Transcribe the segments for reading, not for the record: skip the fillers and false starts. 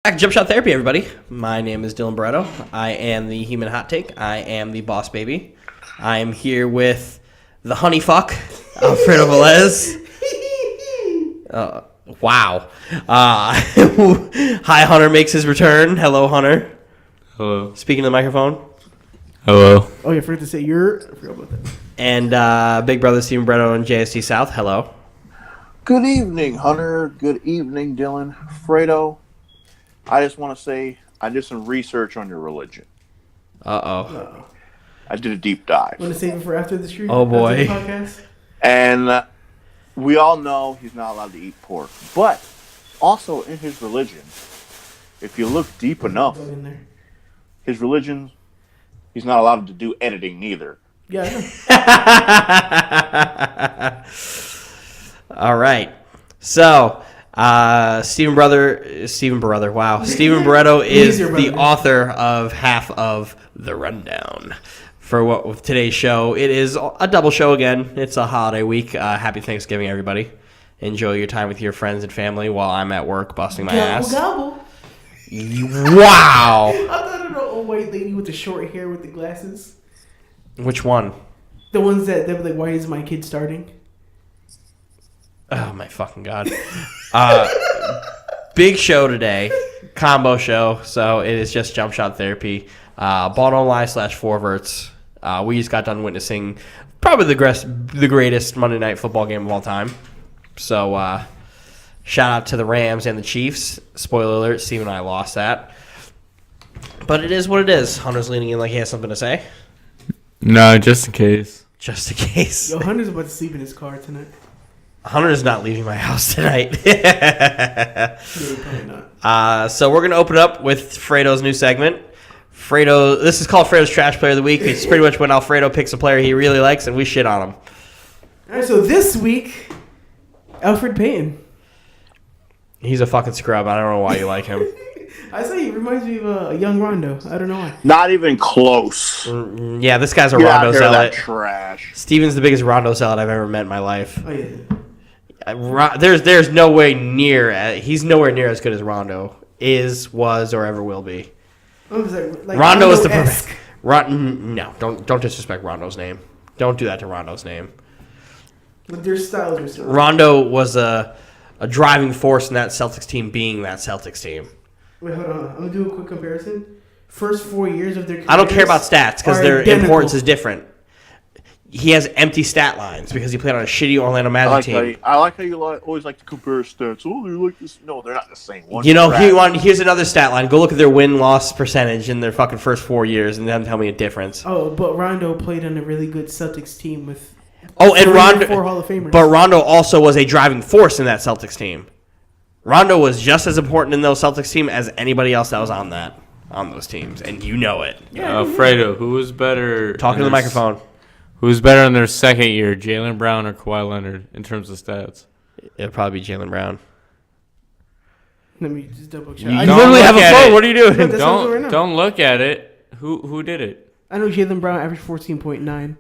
Back to Jump Shot Therapy, everybody. My name is Dylan Barretto. I am the human hot take. I am the boss baby. I am here with the honey fuck, Alfredo Velez. Wow. Hi, Hunter makes his return. Hello, Hunter. Hello. Speaking to the microphone. Hello. Oh, yeah, I forgot to say I forgot about that. And Big Brother Steven Barretto and JST South. Hello. Good evening, Hunter. Good evening, Dylan. Fredo. I just want to say I did some research on your religion. Uh-oh. I did a deep dive. Want to save it for after the stream? Oh, boy. After the podcast? And we all know he's not allowed to eat pork. But also in his religion, if you look deep enough, his religion, he's not allowed to do editing neither. Yeah, I know. All right. So... Steven Barretto is the author of half of The Rundown. For today's show, it is a double show again. It's a holiday week. Happy Thanksgiving, everybody. Enjoy your time with your friends and family while I'm at work busting my ass. Gobble. Wow. I thought of the old white lady with the short hair with the glasses. Which one? The ones that were like, why is my kid starting? Oh, my fucking God. Big show today. Combo show. So it is just Jump Shot Therapy. Ball Don't Lie /4verts. We just got done witnessing probably the greatest Monday Night Football game of all time. So shout out to the Rams and the Chiefs. Spoiler alert, Steve and I lost that. But it is what it is. Hunter's leaning in like he has something to say. No, just in case. Just in case. Yo, Hunter's about to sleep in his car tonight. Hunter's not leaving my house tonight. Yeah, probably not. So we're going to open up with Fredo's new segment. This is called Fredo's Trash Player of the Week. It's pretty much when Alfredo picks a player he really likes and we shit on him. All right, so this week, Alfred Payton. He's a fucking scrub. I don't know why you like him. I say he reminds me of a young Rondo. I don't know why. Not even close. Yeah, this guy's a Get Rondo out there, zealot. that trash. Steven's the biggest Rondo zealot I've ever met in my life. Oh, yeah. There's no way near. He's nowhere near as good as Rondo is, was, or ever will be. Oh, like Rondo is the perfect. No, don't disrespect Rondo's name. Don't do that to Rondo's name. But their styles are so. Rondo was a driving force in that Celtics team being that Celtics team. Wait, hold on. I'm gonna do a quick comparison. First 4 years of their careers, I don't care about stats because their identical. importance is different. He has empty stat lines because he played on a shitty Orlando Magic team. I like how you always like to compare stats. Oh, they're like this. No, they're not the same. Here's another stat line. Go look at their win-loss percentage in their fucking first 4 years and then tell me a difference. Oh, but Rondo played on a really good Celtics team with. And Rondo, 4 Hall of Famers. But Rondo also was a driving force in that Celtics team. Rondo was just as important in those Celtics team as anybody else that was on those teams, and you know it. Yeah, Fredo, who was better? Talking to the microphone. Who's better in their second year, Jaylen Brown or Kawhi Leonard, in terms of stats? It'll probably be Jaylen Brown. Let me just double check. You don't literally have look a at phone. it. What are you doing? No, that's what I'm doing right now. Don't look at it. Who did it? I know Jaylen Brown averaged 14.9.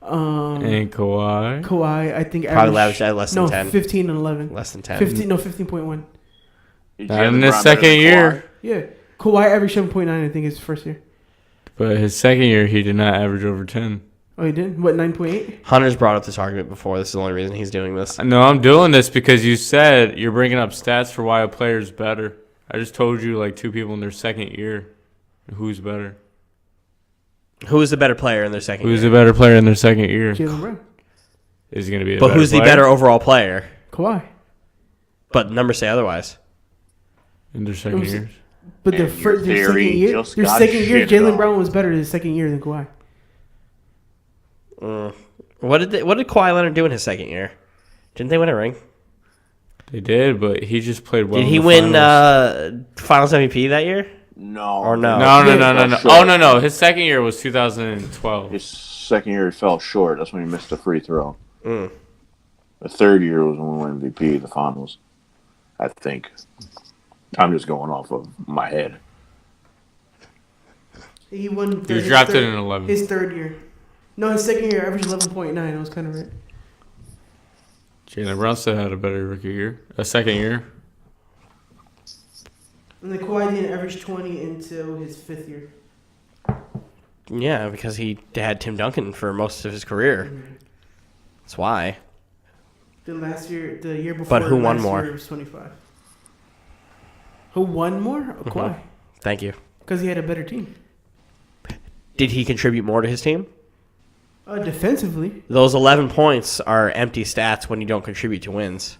And Kawhi. Kawhi, I think Probably averaged averaged less than 10. 15 and 11. Less than 10. 15.1. Not in his second year. Yeah, Kawhi averaged 7.9. I think his first year. But his second year, he did not average over 10. Oh, he did? What, 9.8? Hunter's brought up this argument before. This is the only reason he's doing this. No, I'm doing this because you said you're bringing up stats for why a player's better. I just told you like two people in their second year. Who's better? Who is the better player in their second year? Who's the better player in their second year? Jaylen Brown. Is going to be. But who's the better overall player? Kawhi. But numbers say otherwise. In their second years? But their second year, Jaylen Brown was better his second year than Kawhi. What did Kawhi Leonard do in his second year? Didn't they win a ring? They did, but he just played well. Did he win Finals MVP that year? No. Or no? No. Oh, no. His second year was 2012. His second year he fell short. That's when he missed the free throw. Mm. The third year was when we won MVP, the finals. I think. I'm just going off of my head. He won. He was drafted in 11. His third year. No, his second year averaged 11.9. I was kind of right. Jaylen Brown still had a better rookie year. A second year. And then Kawhi didn't average 20 until his 5th year. Yeah, because he had Tim Duncan for most of his career. Mm-hmm. That's why. The year before. But who won last more? Year was 25. Who won more? Kawhi. Thank you. Because he had a better team. Did he contribute more to his team? Defensively. Those 11 points are empty stats when you don't contribute to wins.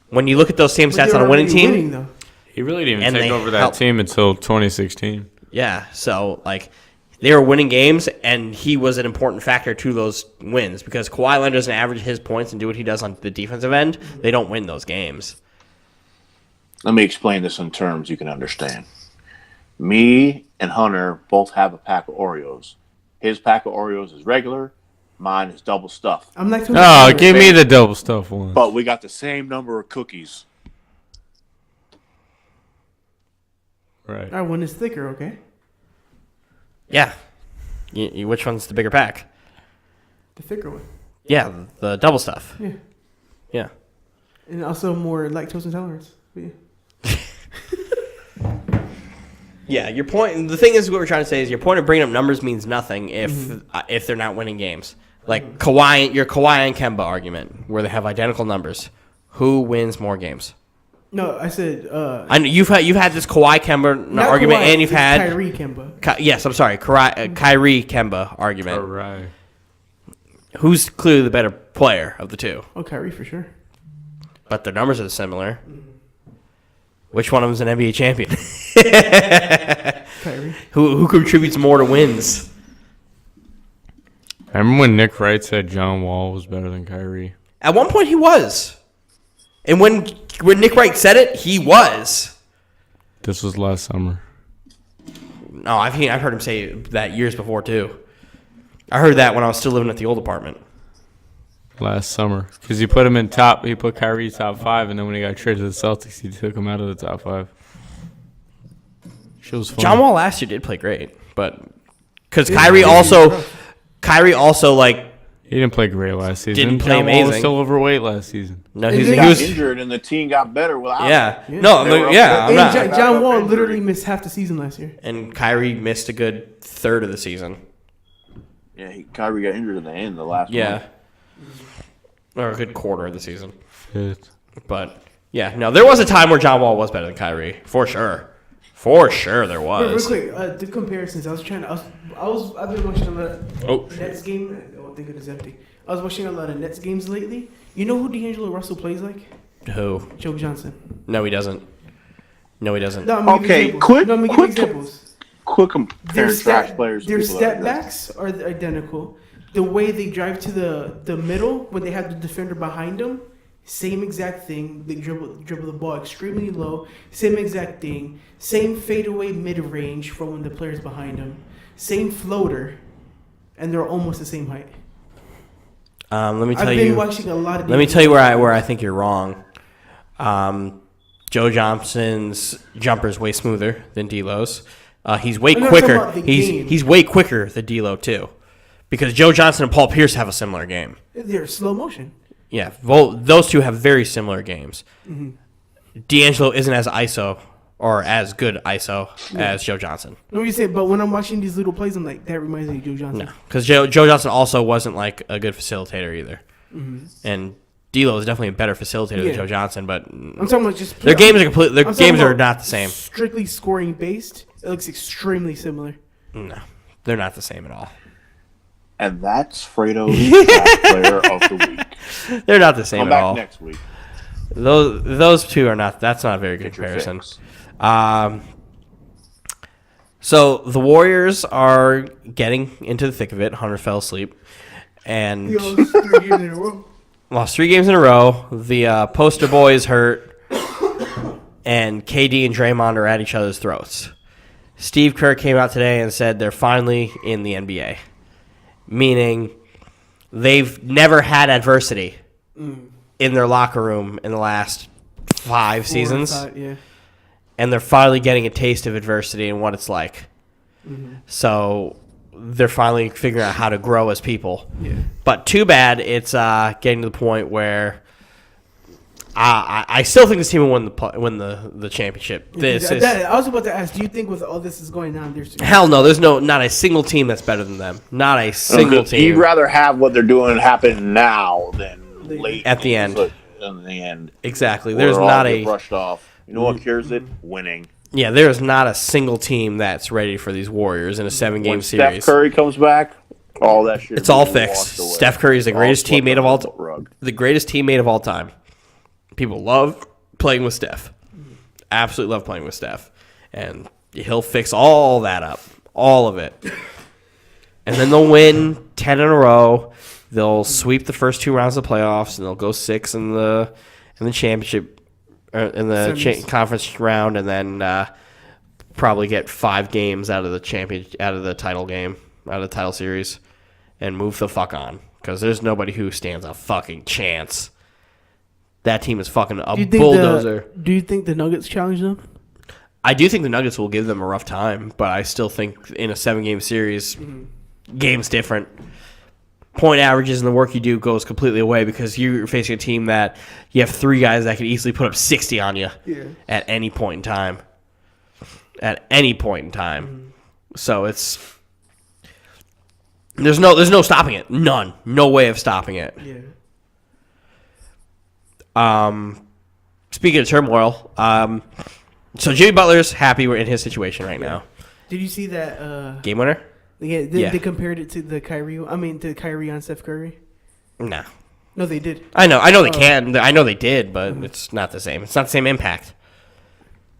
When you look at those same stats on a winning team, he really didn't even and take they over that helped. team until 2016. yeah. So like, they were winning games, and he was an important factor to those wins because Kawhi Leonard doesn't average his points and do what he does on the defensive end. They don't win those games. Let me explain this in terms you can understand. Me and Hunter both have a pack of Oreos. His pack of Oreos is regular. Mine is double stuffed. I'm like, Oh, give me the double stuff one. But we got the same number of cookies. Right. Our one is thicker, okay? Yeah. Which one's the bigger pack? The thicker one. Yeah, the double stuff. Yeah. Yeah. And also more lactose intolerance. But yeah. Yeah, your point. The thing is, what we're trying to say is your point of bringing up numbers means nothing if they're not winning games. Like Kawhi, your Kawhi and Kemba argument, where they have identical numbers. Who wins more games? No, I said. I know you've had this Kawhi Kemba argument, Kawhi, and you've had Kyrie Kemba. Yes, I'm sorry, Kyrie Kemba argument. All right. Who's clearly the better player of the two? Oh, Kyrie for sure. But their numbers are similar. Which one of them is an NBA champion? Kyrie. Who contributes more to wins? I remember when Nick Wright said John Wall was better than Kyrie. At one point, he was. And when Nick Wright said it, he was. This was last summer. No, I've heard him say that years before, too. I heard that when I was still living at the old apartment. Last summer. Because he put him in top. He put Kyrie top 5, and then when he got traded to the Celtics, he took him out of the top 5. Shit was fun. John Wall last year did play great, but because Kyrie also like he didn't play great last season. Didn't play John Wall was amazing. still overweight last season. no, He he was injured, and the team got better without yeah. him. No, They were yeah, up I'm there. not. And John Wall literally missed half the season last year. And Kyrie missed a good third of the season. Yeah, Kyrie got injured in the end of the last Yeah, month. or a good quarter of the season. Shit. But yeah, no, there was a time where John Wall was better than Kyrie for sure. For sure, there Real was. quick, the comparisons. I've been watching a lot of Nets game. Oh, thank goodness, empty. I was watching a lot of Nets games lately. You know who D'Angelo Russell plays like? Who? Joe Johnson. No, he doesn't. No, he doesn't. No, I'm gonna give Okay, examples. quick- No, I'm gonna give quick- examples. Quit comparing trash players. to Their people that step are backs are identical. The way they drive to the middle when they have the defender behind them, same exact thing. They dribble the ball extremely low. Same exact thing. Same fadeaway mid range from when the player's behind them. Same floater, and they're almost the same height. Let me tell I've been you. watching a lot of. Let me tell you where I think you're wrong. Joe Johnson's jumper is way smoother than D'Lo's. He's way I'm not quicker. talking about the game. He's way quicker than D'Lo too, because Joe Johnson and Paul Pierce have a similar game. They're slow motion. Yeah, well, those two have very similar games. Mm-hmm. D'Angelo isn't as ISO or as good ISO as Joe Johnson. No, you say, but when I'm watching these little plays, I'm like, that reminds me of Joe Johnson. No, because Joe Johnson also wasn't like a good facilitator either, and D'Lo is definitely a better facilitator than Yeah. Joe Johnson. But I'm talking about just their games are complete. Their I'm talking games are about not the same. Strictly scoring based, it looks extremely similar. No, they're not the same at all. And that's Fredo's trash player of the week. They're not the same Come at back all. next week. Those two are not. That's not a very good Get your comparison. fix. So the Warriors are getting into the thick of it. Hunter fell asleep and Yo, 3 games in a row. lost 3 games in a row. The poster boy is hurt, and KD and Draymond are at each other's throats. Steve Kerr came out today and said they're finally in the NBA, meaning they've never had adversity in their locker room in the last 5 seasons. 4 or 5, yeah. And they're finally getting a taste of adversity and what it's like. So they're finally figuring out how to grow as people. Yeah. But too bad it's getting to the point where I still think this team will win the championship. I was about to ask, do you think with all this is going on, there's hell no? There's not a single team that's better than them. Not a single team. You'd rather have what they're doing happen now than late at the end. In the end, exactly. There's not a brushed off. You know what cures it? Winning. Yeah, there's not a single team that's ready for these Warriors in a 7-game series. Steph Curry comes back, all that shit. It's all fixed. Steph Curry is the greatest teammate of all time. The greatest teammate of all time. People love playing with Steph. Absolutely love playing with Steph. And he'll fix all that up. All of it. And then they'll win 10 in a row. They'll sweep the first 2 rounds of the playoffs, and they'll go 6 in the championship, in the conference round, and then probably get 5 games out of the title game, out of the title series, and move the fuck on. Because there's nobody who stands a fucking chance. That team is fucking a bulldozer. Do you think the Nuggets challenge them? I do think the Nuggets will give them a rough time, but I still think in a 7-game series, game's different. Point averages and the work you do goes completely away because you're facing a team that you have 3 guys that could easily put up 60 on you at any point in time. At any point in time. So it's there's no stopping it. None. No way of stopping it. Yeah. Speaking of turmoil, so Jimmy Butler's happy we're in his situation right now. Did you see that game winner? They compared it to the Kyrie on Steph Curry? No. No, they did. I know they can. I know they did, but it's not the same. It's not the same impact.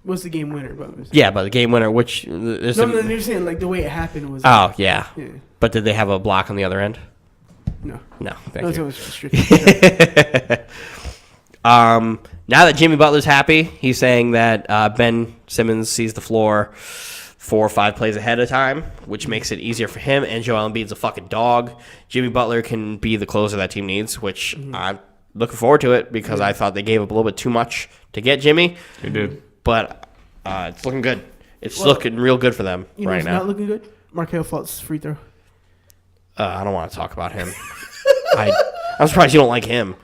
What's the game winner? Yeah, but the game winner, which you're saying like the way it happened was. Oh yeah. But did they have a block on the other end? No. No. Thank you. Now that Jimmy Butler's happy, he's saying that Ben Simmons sees the floor 4 or 5 plays ahead of time, which makes it easier for him. And Joel Embiid's a fucking dog. Jimmy Butler can be the closer that team needs, which I'm looking forward to it because I thought they gave up a little bit too much to get Jimmy. They did. But it's looking good. It's looking real good for them right now. Not looking good? Markelle Fultz free throw. I don't want to talk about him. I'm surprised you don't like him.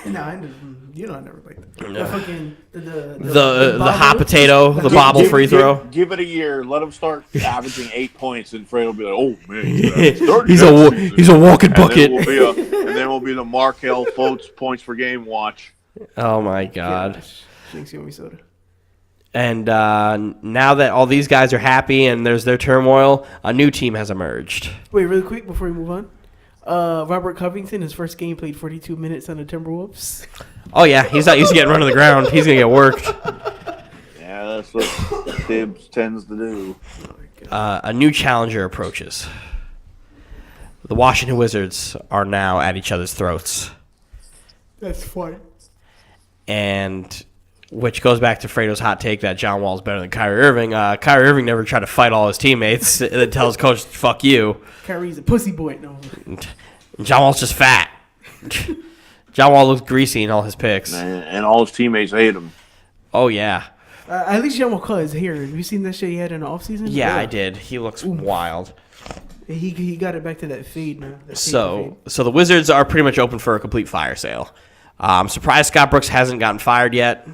No, I never liked that. The fucking the hot potato, the bobble free throw. Give it a year. Let him start averaging 8 points, and Fred will be like, "Oh man, he's a walking bucket." And then we'll be the Markelle Fultz points per game watch. Oh my god! Minnesota. And now that all these guys are happy and there's their turmoil, a new team has emerged. Wait, really quick before we move on. Robert Covington, his first game, played 42 minutes on the Timberwolves. Oh, yeah. He's not used to getting run to the ground. He's going to get worked. Yeah, that's what Tibbs tends to do. A new challenger approaches. The Washington Wizards are now at each other's throats. That's funny. And which goes back to Fredo's hot take that John Wall is better than Kyrie Irving. Kyrie Irving never tried to fight all his teammates and tell his coach, fuck you. Kyrie's a pussy boy. No. John Wall's just fat. John Wall looks greasy in all his picks. And all his teammates hate him. Oh, yeah. At least John Wall cut his hair. Have you seen that shit he had in the offseason? Yeah, I did. He looks wild. He got it back to that fade, man. So the Wizards are pretty much open for a complete fire sale. I'm surprised Scott Brooks hasn't gotten fired yet.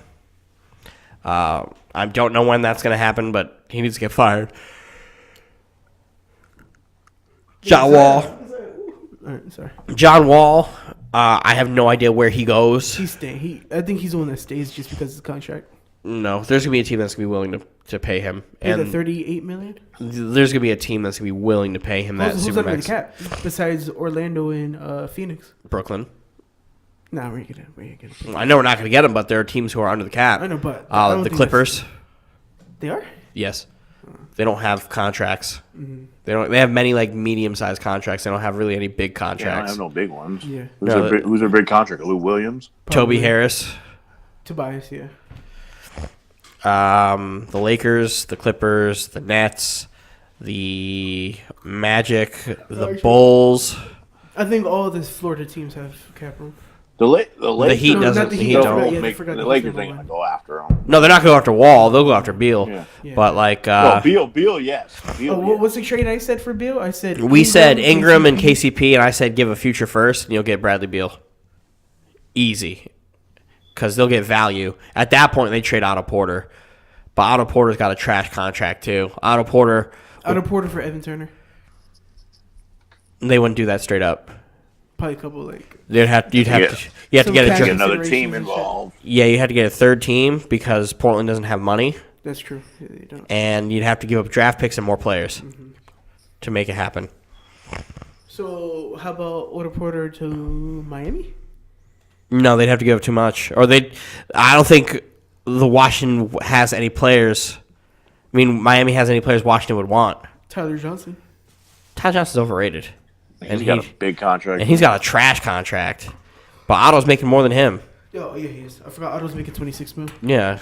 I don't know when that's going to happen, but he needs to get fired. John Wall. Sorry. John Wall. I have no idea where he goes. He's staying. I think he's the one that stays just because of his contract. No, there's going to be a team that's going to be willing to pay him. And the $38 million? There's going to be a team that's going to be willing to pay him that Who's super under max. the cap besides Orlando and Phoenix? Brooklyn. Nah, we're gonna. I know we're not going to get him, but there are teams who are under the cap. I know, but the Clippers. They are? Yes. They don't have contracts. Mm-hmm. They have many like medium-sized contracts. They don't have really any big contracts. Yeah, I don't have no big ones. Yeah. Who's their big contract? Lou Williams? Toby Harris. Tobias, yeah. The Lakers, the Clippers, the Nets, the Magic, the Bulls. I think all the Florida teams have cap room. The Heat doesn't. The Heat Heat don't. The Lakers ain't gonna go after him. No, they're not going to go after Wall. They'll go after Beal. Yeah. But like, Beal, yes. What's the trade I said for Beal? I said we said Ingram and KCP, and I said give a future first, and you'll get Bradley Beal. Easy. because they'll get value. At that point, they trade Otto Porter. But Otto Porter's got a trash contract, too. Otto Porter for Evan Turner. They wouldn't do that straight up. Probably a couple, like... You have to get another team involved. Yeah, you have to get a third team because Portland doesn't have money. That's true. Yeah, they don't. And you'd have to give up draft picks and more players to make it happen. So, how about Otto Porter to Miami? No, they'd have to give up too much. I don't think the Washington has any players. I mean, Miami has any players Washington would want. Tyler Johnson. Tyler Johnson's overrated. He's got a big contract. And he's got a trash contract. But Otto's making more than him. Oh, yeah, he is. I forgot Otto's making $26 million. Yeah.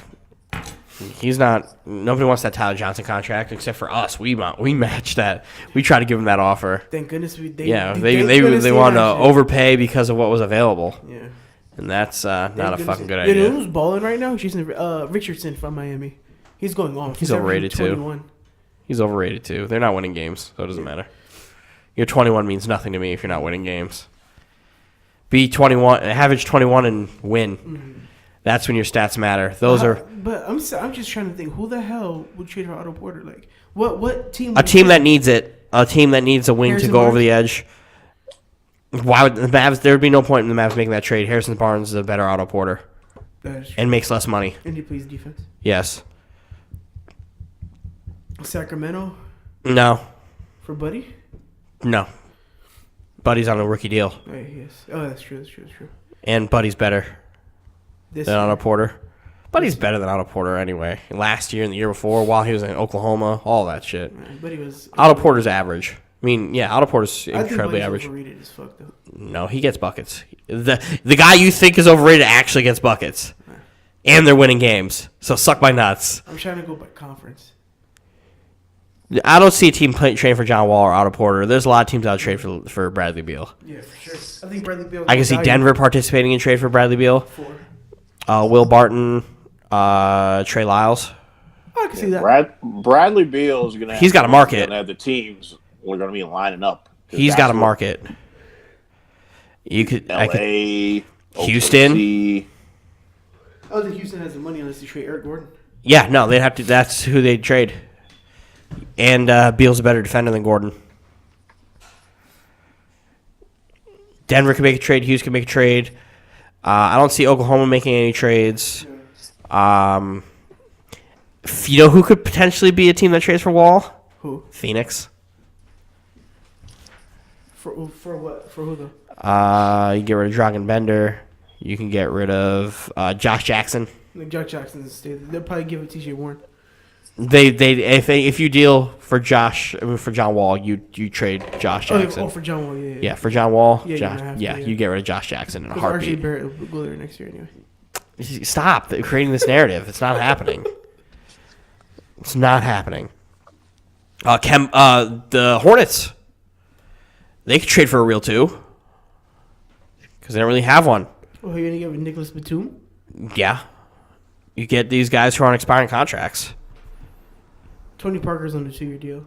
He's not. Nobody wants that Tyler Johnson contract except for us. We match that. We try to give him that offer. Thank goodness they want to overpay because of what was available. Yeah. And that's not a fucking good You idea. know who's balling right now? Richardson from Miami. He's going off. He's overrated too. He's overrated too. They're not winning games, so it doesn't matter. Your 21 means nothing to me if you're not winning games. Be 21, average 21 and win. Mm-hmm. That's when your stats matter. Those are. But I'm just trying to think, who the hell would trade for Otto Porter? Like, what team? A team that needs it. A team that needs a wing to go over the edge. Why would the Mavs? There would be no point in the Mavs making that trade. Harrison Barnes is a better Otto Porter, and makes less money. And he plays defense. Yes. Sacramento. No. For Buddy. No. Buddy's on a rookie deal. Oh, yes. Oh, that's true. And Buddy's better than Otto Porter. Buddy's better than Otto Porter anyway. Last year and the year before, while he was in Oklahoma, all that shit. Buddy was. Otto Porter's average. I mean, yeah, Otto Porter's incredibly average. Overrated as fuck, though. No, he gets buckets. The guy you think is overrated actually gets buckets. And they're winning games. So suck my nuts. I'm trying to go by conference. I don't see a team trading for John Wall or Otto Porter. There's a lot of teams that would trade for Bradley Beal. Yeah, for sure. I think Bradley Beal. I can see Denver participating in trade for Bradley Beal. Will Barton, Trey Lyles. I can see that. Bradley Beal is going to. He's got a market. The teams are going to be lining up. He's got a market. You could LA, Houston. I don't think Houston has the money unless they trade Eric Gordon. Yeah, no, they'd have to. That's who they'd trade. And Beal's a better defender than Gordon. Denver can make a trade. Houston can make a trade. I don't see Oklahoma making any trades. You know who could potentially be a team that trades for Wall? Who? Phoenix. For what? For who though? You get rid of Dragan Bender. You can get rid of Josh Jackson. Like Josh Jackson, they'll probably give it T.J. Warren. If you deal for John Wall, you trade Josh Jackson. Oh, for John Wall, yeah. Yeah, for John Wall. Yeah, you get rid of Josh Jackson in a heartbeat. R.J. Barrett will go there next year anyway. Stop creating this narrative. It's not happening. It's not happening. The Hornets. They could trade for a real two. Because they don't really have one. Oh, you're going to get Nicholas Batum? Yeah. You get these guys who are on expiring contracts. Tony Parker's on a 2-year deal.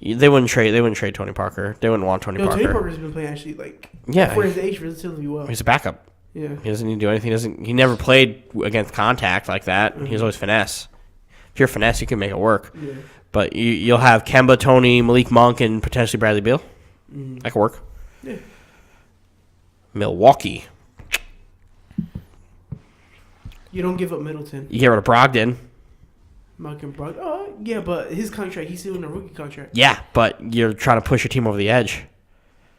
They wouldn't trade Tony Parker. They wouldn't want Tony Parker. Tony Parker's been playing actually for his age relatively well. He's a backup. Yeah. He doesn't need to do anything. He never played against contact like that. Mm-hmm. He's always finesse. If you're finesse, you can make it work. Yeah. But you'll have Kemba, Tony, Malik Monk, and potentially Bradley Beal. Mm-hmm. That could work. Yeah. Milwaukee. You don't give up Middleton. You get rid of Brogdon. Malcolm Brogdon. Oh, yeah, but his contract, he's still in a rookie contract. Yeah, but you're trying to push your team over the edge.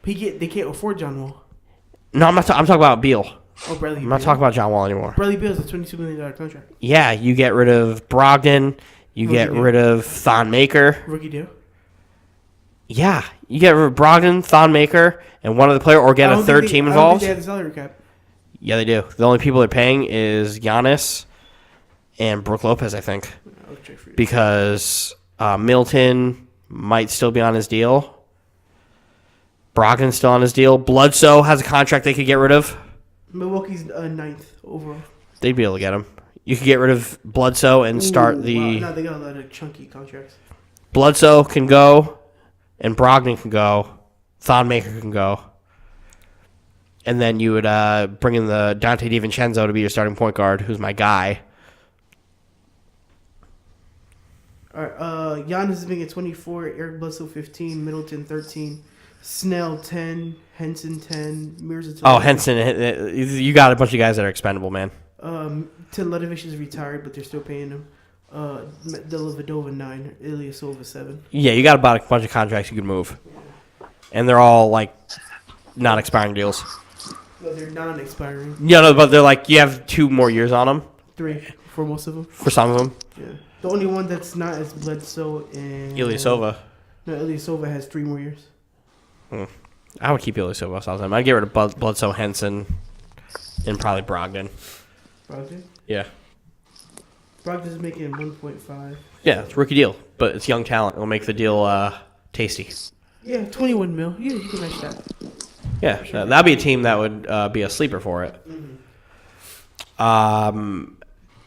They can't afford John Wall. No, I'm not. I'm talking about Beal. Oh, Bradley Beal. I'm not talking about John Wall anymore. Bradley Beal is a $22 million contract. Yeah, you get rid of Brogdon. You get rid of Thon Maker. Rookie deal. Yeah, you get rid of Brogdon, Thon Maker, and one other player, or get a third team involved. I don't think they have the salary cap. Yeah, they do. The only people they're paying is Giannis and Brook Lopez, I think. Because Milton might still be on his deal. Brogdon's still on his deal. Bledsoe has a contract they could get rid of. Milwaukee's 9th overall. They'd be able to get him. You could get rid of Bledsoe and start the... Wow. No, they got a lot of chunky contracts. Bledsoe can go, and Brogdon can go. Thon Maker can go. And then you would bring in the Dante DiVincenzo to be your starting point guard, who's my guy. All right, Giannis is being at 24, Eric Bledsoe 15, Middleton 13, Snell 10, Henson 10, Mirza 12. Oh, Henson, you got a bunch of guys that are expendable, man. Teletovic is retired, but they're still paying him. Dellavedova 9, Ilyasova 7. Yeah, you got about a bunch of contracts you can move. And they're all, like, non-expiring deals. No, they're non-expiring. Yeah, no, but they're like, you have 2 more years on them. 3 for most of them. For some of them. Yeah. The only one that's not is Bledsoe and... Ilyasova. No, Ilyasova has 3 more years. I would keep Ilyasova if I was him. I'd get rid of Bledsoe, Henson, and probably Brogdon. Brogdon? Yeah. Brogdon's making 1.5. Yeah, it's a rookie deal, but it's young talent. It'll make the deal tasty. Yeah, 21 mil. Yeah, you can match that. Yeah, that'd be a team that would be a sleeper for it.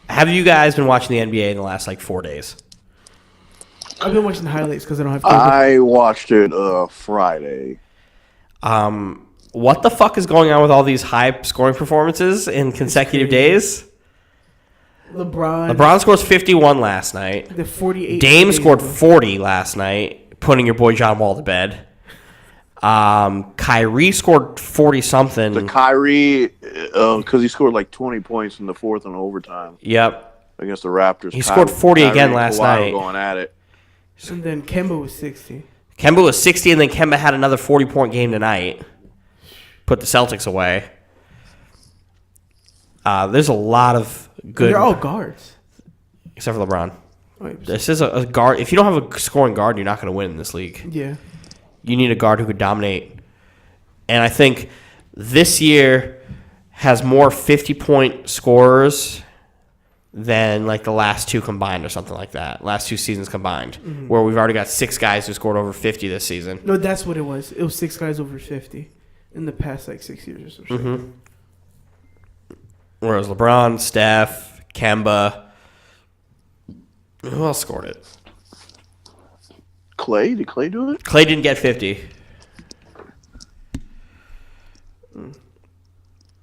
Have you guys been watching the NBA in the last, 4 days? I've been watching the highlights because I don't have cable. I watched it Friday. What the fuck is going on with all these high scoring performances in consecutive days? LeBron scores 51 last night. The 48. Dame scored 40 last night, putting your boy John Wall to bed. Kyrie scored 40-something. The Kyrie, because he scored 20 points in the fourth and overtime. Yep. Against the Raptors. He scored 40 Kyrie again and last Kawhi night. Were going at it. And then Kemba was 60. Kemba was 60, and then Kemba had another 40-point game tonight. Put the Celtics away. There's a lot of good... They're all guards. Except for LeBron. Wait, This is a guard. If you don't have a scoring guard, you're not going to win in this league. yeah. You need a guard who could dominate. And I think this year has more 50-point scorers than the last 2 combined or something like that. Last 2 seasons combined, where we've already got 6 guys who scored over 50 this season. No, that's what it was. It was 6 guys over 50 in the past 6 years or something. Mm-hmm. Whereas LeBron, Steph, Kemba, who else scored it? Clay? Did Clay do it? Clay didn't get 50.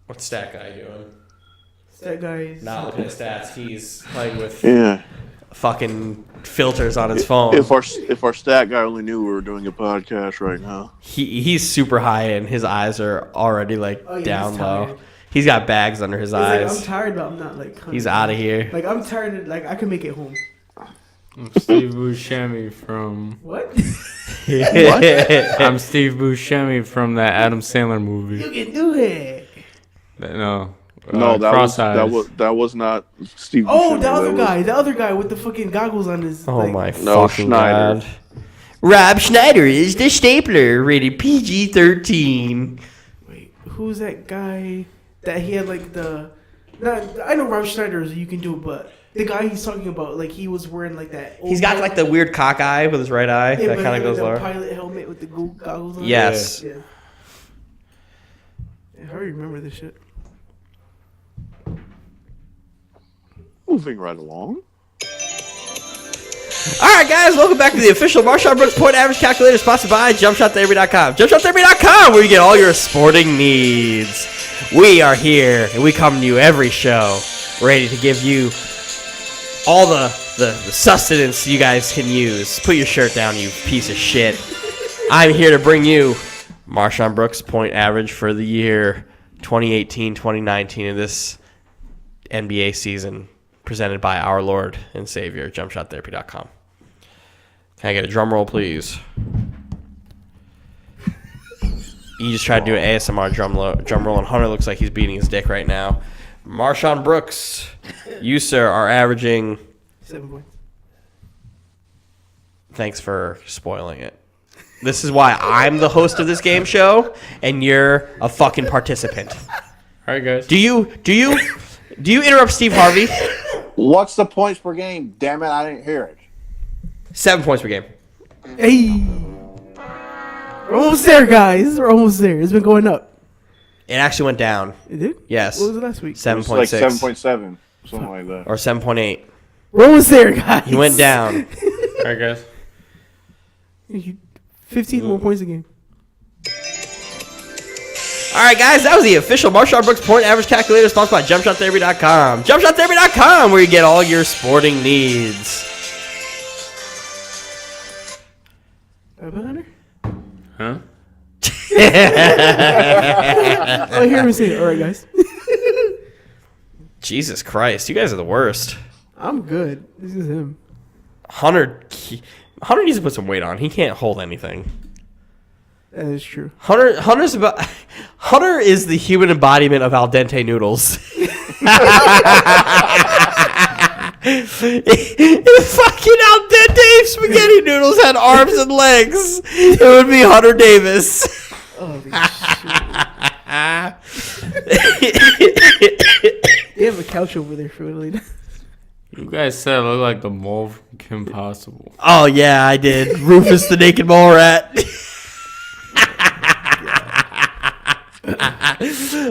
What's stat guy doing? That guy is Not looking at stats. He's playing with fucking filters on his phone. If our stat guy only knew we were doing a podcast right now. He's super high and his eyes are already down he's low. tired. He's got bags under his eyes. I'm tired, but I'm not He's out of here. I'm tired. I can make it home. I'm Steve Buscemi from... What? I'm Steve Buscemi from that Adam Sandler movie. You can do it. No, that was not Steve. Oh, Buscemi. the other guy with the fucking goggles on his. Oh my No, fucking Schneider. god! Rob Schneider is the stapler, rated PG-13. Wait, who's that guy that he had the? I know Rob Schneider is You Can Do It, but the guy he's talking about, he was wearing that. He's got the weird cock eye with his right eye that kind of goes the lower. pilot helmet with the goggles on. Yes. Yeah. I already remember this shit. Moving right along. All right, guys, welcome back to the official Marshawn Brooks Point Average Calculator, sponsored by JumpShotTherapy.com. JumpShotTherapy.com, where you get all your sporting needs. We are here, and we come to you every show, ready to give you all the sustenance you guys can use. Put your shirt down, you piece of shit. I'm here to bring you Marshawn Brooks Point Average for the year 2018-2019 of this NBA season, presented by our Lord and Savior, JumpShotTherapy.com. Can I get a drum roll, please? You just tried to do an ASMR drum roll, and Hunter looks like he's beating his dick right now. Marshawn Brooks, you, sir, are averaging... 7 points. Thanks for spoiling it. This is why I'm the host of this game show, and you're a fucking participant. All right, guys. Do you interrupt Steve Harvey? What's the points per game? Damn it, I didn't hear it. 7 points per game. Hey, we're almost there, guys. We're almost there. It's been going up. It actually went down. It did? Yes. What was it last week? 7.6. It's 7.7, something like that. Or 7.8. We're almost there, guys. He went down. All right, guys. 15 more points a game. All right, guys, that was the official Marshawn Brooks point average calculator sponsored by JumpShotTherapy.com. JumpShotTherapy.com, where you get all your sporting needs. Hunter? Huh? Oh, hear me say it. All right, guys. Jesus Christ, you guys are the worst. I'm good. This is him. Hunter needs to put some weight on. He can't hold anything. That is true. Hunter is the human embodiment of al dente noodles. If fucking al dente spaghetti noodles had arms and legs, it would be Hunter Davis. Oh, they have a couch over there for Lily. You guys said I look like the mole from Kim Possible. Oh yeah, I did. Rufus the naked mole rat.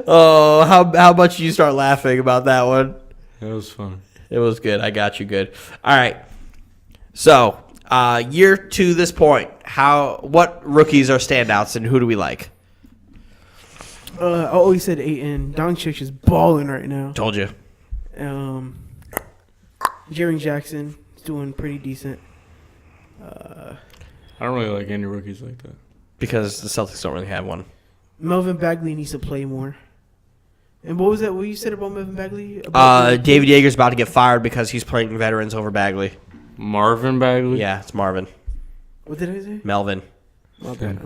Oh, how much did you start laughing about that one? That was fun. It was good. I got you good. All right. So, year to this point, what rookies are standouts and who do we like? I always said Ayton. Doncic is balling right now. Told you. Jaren Jackson is doing pretty decent. I don't really like any rookies like that. Because the Celtics don't really have one. Melvin Bagley needs to play more. And what was that? What you said about Melvin Bagley? David Yeager's about to get fired because he's playing veterans over Bagley. Marvin Bagley? Yeah, it's Marvin. What did I say? Melvin. My bad.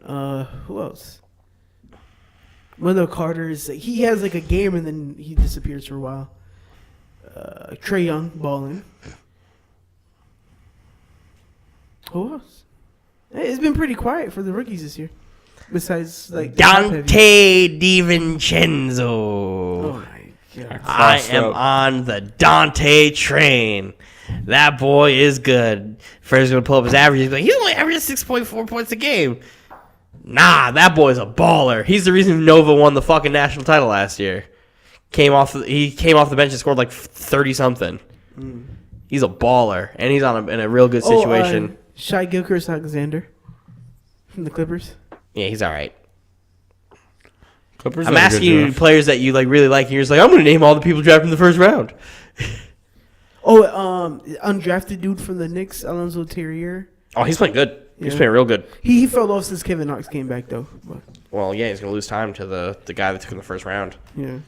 Who else? Wendell Carter he has like a game and then he disappears for a while. Trae Young balling. Who else? Hey, it's been pretty quiet for the rookies this year. Besides like Dante DiVincenzo. Oh my god! I am on the Dante train. That boy is good. Fred's gonna pull up his average. He's like, he only averages 6.4 points a game. Nah, that boy's a baller. He's the reason Nova won the fucking national title last year. He came off the bench and scored like 30 something. He's a baller, and he's in a real good situation. Shai Gilgeous-Alexander from the Clippers. Yeah, he's all right. Clippers. I'm asking you players that you like really like. And you're just like, I'm going to name all the people drafted in the first round. Undrafted dude from the Knicks, Alonzo Terrier. Oh, he's playing good. He's Yeah. playing real good. He fell off since Kevin Knox came back though. But, Well, yeah, he's going to lose time to the guy that took him the first round. yeah,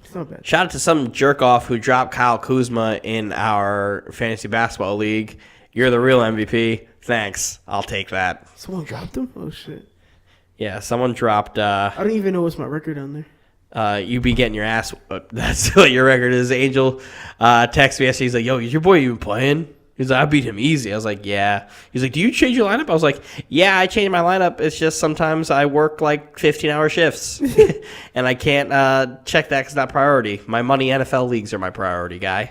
it's not bad. Shout out to some jerk off who dropped Kyle Kuzma in our fantasy basketball league. You're the real MVP. Thanks. I'll take that. Someone dropped him? Oh shit! Yeah, someone dropped. I don't even know what's my record on there. You be getting your ass. That's what your record is. Angel texted me yesterday. He's like, "Yo, is your boy even playing?" He's like, "I beat him easy." I was like, "Yeah." He's like, "Do you change your lineup?" I was like, "Yeah, I change my lineup. It's just sometimes I work like 15-hour shifts, and I can't check that because it's not priority. My money NFL leagues are my priority, guy."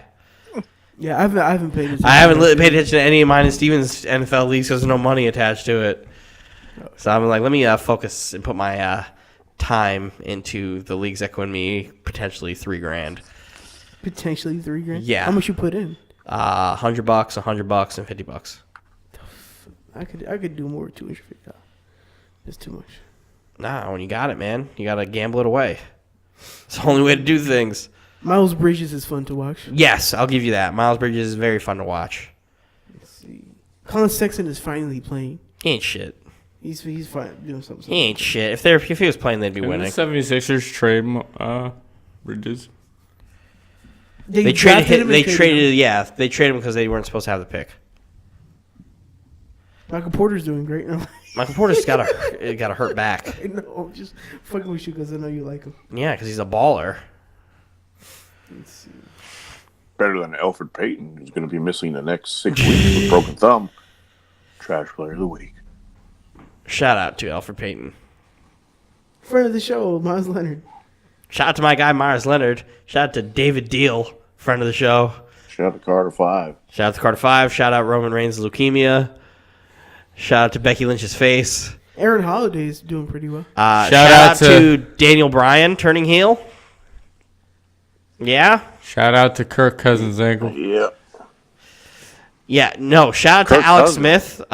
Yeah, I haven't paid attention. I haven't paid attention to any of mine and Steven's NFL leagues because there's no money attached to it. So I'm like, let me focus and put my time into the leagues that can win me potentially $3,000. Potentially $3,000. Yeah. How much you put in? $100, $100, and $50. I could do more with $250. It's too much. Nah, when you got it, man, you gotta gamble it away. It's the only way to do things. Miles Bridges is fun to watch. Yes, I'll give you that. Miles Bridges is very fun to watch. Let's see. Colin Sexton is finally playing. He ain't shit. He's fine doing something. He ain't shit. If he was playing, they'd be winning. The 76ers trade Bridges. They traded him. They traded him because they weren't supposed to have the pick. Michael Porter's doing great now. Michael Porter's got a hurt back. I know. I'm just fucking with you because I know you like him. Yeah, because he's a baller. Let's see. Better than Elfrid Payton, who's going to be missing the next 6 weeks with broken thumb. Trash player of the week. Shout out to Elfrid Payton. Friend of the show, Myers Leonard. Shout out to my guy Myers Leonard. Shout out to David Deal, friend of the show. Shout out to Carter 5. Shout out to Carter 5. Shout out Roman Reigns' leukemia. Shout out to Becky Lynch's face. Aaron Holiday is doing pretty well. Shout out to Daniel Bryan turning heel. Yeah. Shout out to Kirk Cousins' ankle. Yeah. Yeah. No. Shout out Kirk to Alex Cousins. Smith.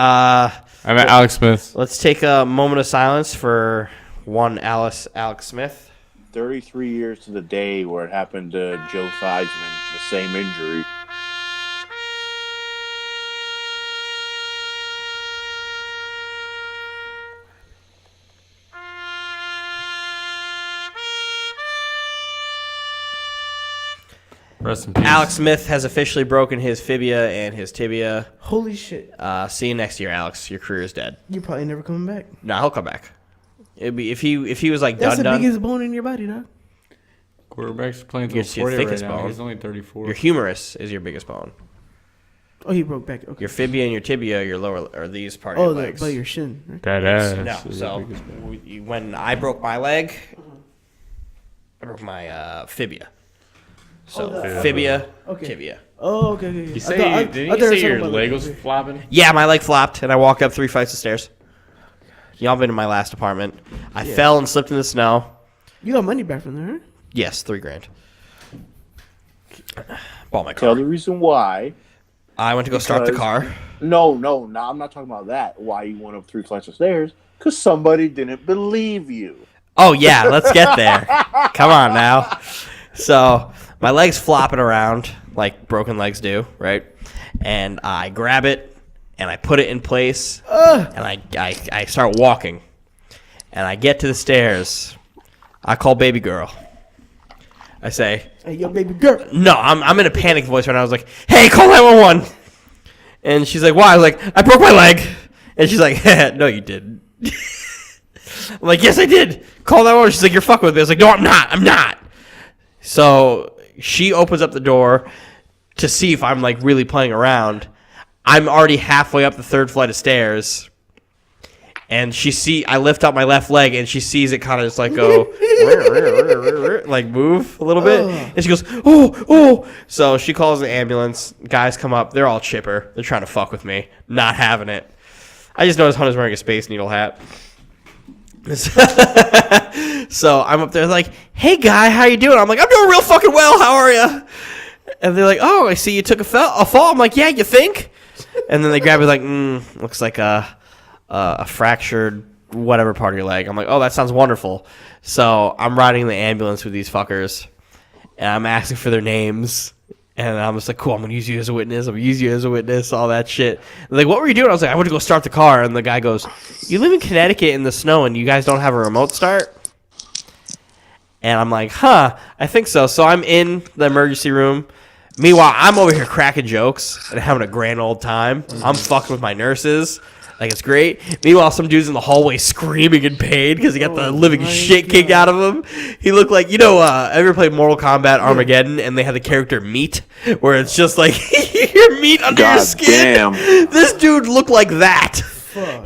I'm at Alex Smith. Let's take a moment of silence for one Alex Smith. 33 years to the day where it happened to Joe Theismann, the same injury. Rest in peace. Alex Smith has officially broken his fibia and his tibia. Holy shit. See you next year, Alex. Your career is dead. You're probably never coming back. No, he'll come back. It'd be if he was like That's the done. biggest bone in your body, dog. Quarterback's playing Your till 40 right thickest now. bone. He's only 34. Your humerus is your biggest bone. Oh, he broke back. Okay. Your fibia and your tibia, your lower, or these part of Oh, your the, legs. by your shin. Right? That ass. No, is so the biggest bone. when I broke my leg, I broke my fibia. So Oh, the- fibia, Okay. tibia. Oh, okay. okay. You say, didn't you say your leg was flopping? Yeah, my leg flopped, and I walked up 3 flights of stairs. Y'all been in my last apartment. I fell and slipped in the snow. You got money back from there, huh? Yes, $3,000. Bought my Tell car. the reason why. I went to go start the Because- car. No, I'm not talking about that. Why you went up 3 flights of stairs? Because somebody didn't believe you. Oh yeah, let's get there. Come on now. So my leg's flopping around like broken legs do, right? And I grab it and I put it in place, and I start walking, and I get to the stairs. I call baby girl. I say, Hey, yo, baby girl. no, I'm in a panic voice right now. I was like, hey, call 911. And she's like, why? I was like, I broke my leg. And she's like, no, you didn't. I'm like, yes, I did. Call 911. She's like, you're fucking with me. I was like, no, I'm not. So she opens up the door to see if I'm like really playing around. I'm already halfway up the 3rd flight of stairs. And I lift up my left leg, and she sees it kind of just like go, like move a little bit. And she goes, oh. So she calls the ambulance. Guys come up. They're all chipper. They're trying to fuck with me. Not having it. I just noticed Hunter's wearing a Space Needle hat. So I'm up there like, hey, guy, how you doing? I'm like, I'm doing real fucking well. How are you? And they're like, oh, I see you took a fall. I'm like, yeah, you think? And then they grab me like, looks like a fractured whatever part of your leg. I'm like, oh, that sounds wonderful. So I'm riding the ambulance with these fuckers, and I'm asking for their names. And I'm just like, cool, I'm going to use you as a witness. All that shit. They're like, what were you doing? I was like, I went to go start the car. And the guy goes, you live in Connecticut in the snow, and you guys don't have a remote start? And I'm like, I think so. So I'm in the emergency room. Meanwhile, I'm over here cracking jokes and having a grand old time. I'm fucking with my nurses. Like, it's great. Meanwhile, some dude's in the hallway screaming in pain because he got the living shit kicked out of him. He looked like, ever played Mortal Kombat Armageddon and they had the character Meat, where it's just like your meat under your skin? Damn. This dude looked like that.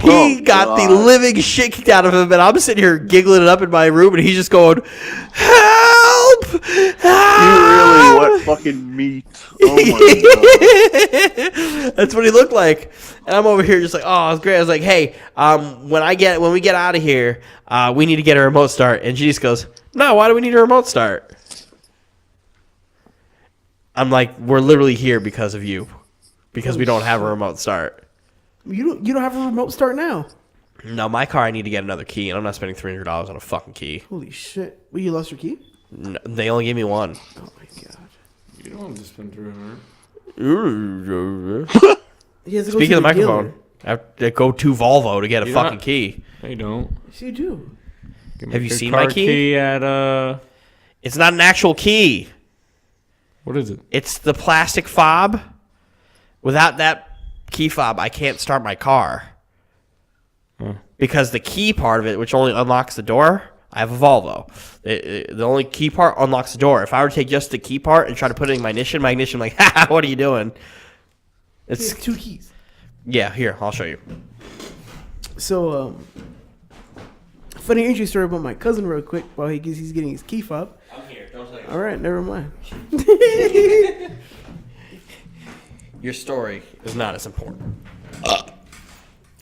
He got the living shit kicked out of him, and I'm sitting here giggling it up in my room, and he's just going, help! You really what fucking meat? Oh my god. That's what he looked like. And I'm over here just like, oh, it's great. I was like, hey, when we get out of here, we need to get a remote start. And she just goes, no, why do we need a remote start? I'm like, we're literally here because of you. Because we don't have a remote start. You don't have a remote start now. No, my car, I need to get another key, and I'm not spending $300 on a fucking key. Holy shit. Well, you lost your key? No, they only gave me one. Oh my god. You don't have to spend 300. He has to go Speaking to of the dealer. microphone, I have to go to Volvo to get a You're fucking not- key. No, you don't. Yes, you do. Have you Your seen car my key? at It's not an actual key. what is it? It's the plastic fob. Without that key fob, I can't start my car. Because the key part of it, which only unlocks the door, I have a Volvo. The only key part unlocks the door. If I were to take just the key part and try to put it in my ignition, like, ha, what are you doing? He It's has 2 keys. yeah. Here, I'll show you. So, funny interesting story about my cousin real quick while he's getting his key fob. I'm here. Don't tell you. All right, never mind. Your story is not as important.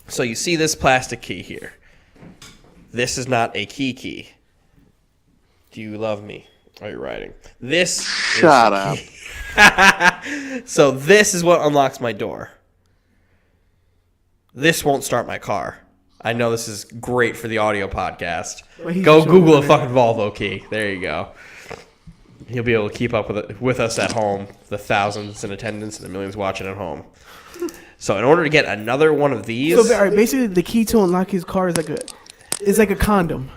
So you see this plastic key here. This is not a key. Do you love me? Are you writing? This Shut up. So this is what unlocks my door. This won't start my car. I know this is great for the audio podcast. Well, he's Go just Google a over fucking Volvo key. There you go. He'll be able to keep up with us at home, the thousands in attendance and the millions watching at home. So in order to get another one of these, So all right, basically, the key to unlock his car is like a condom.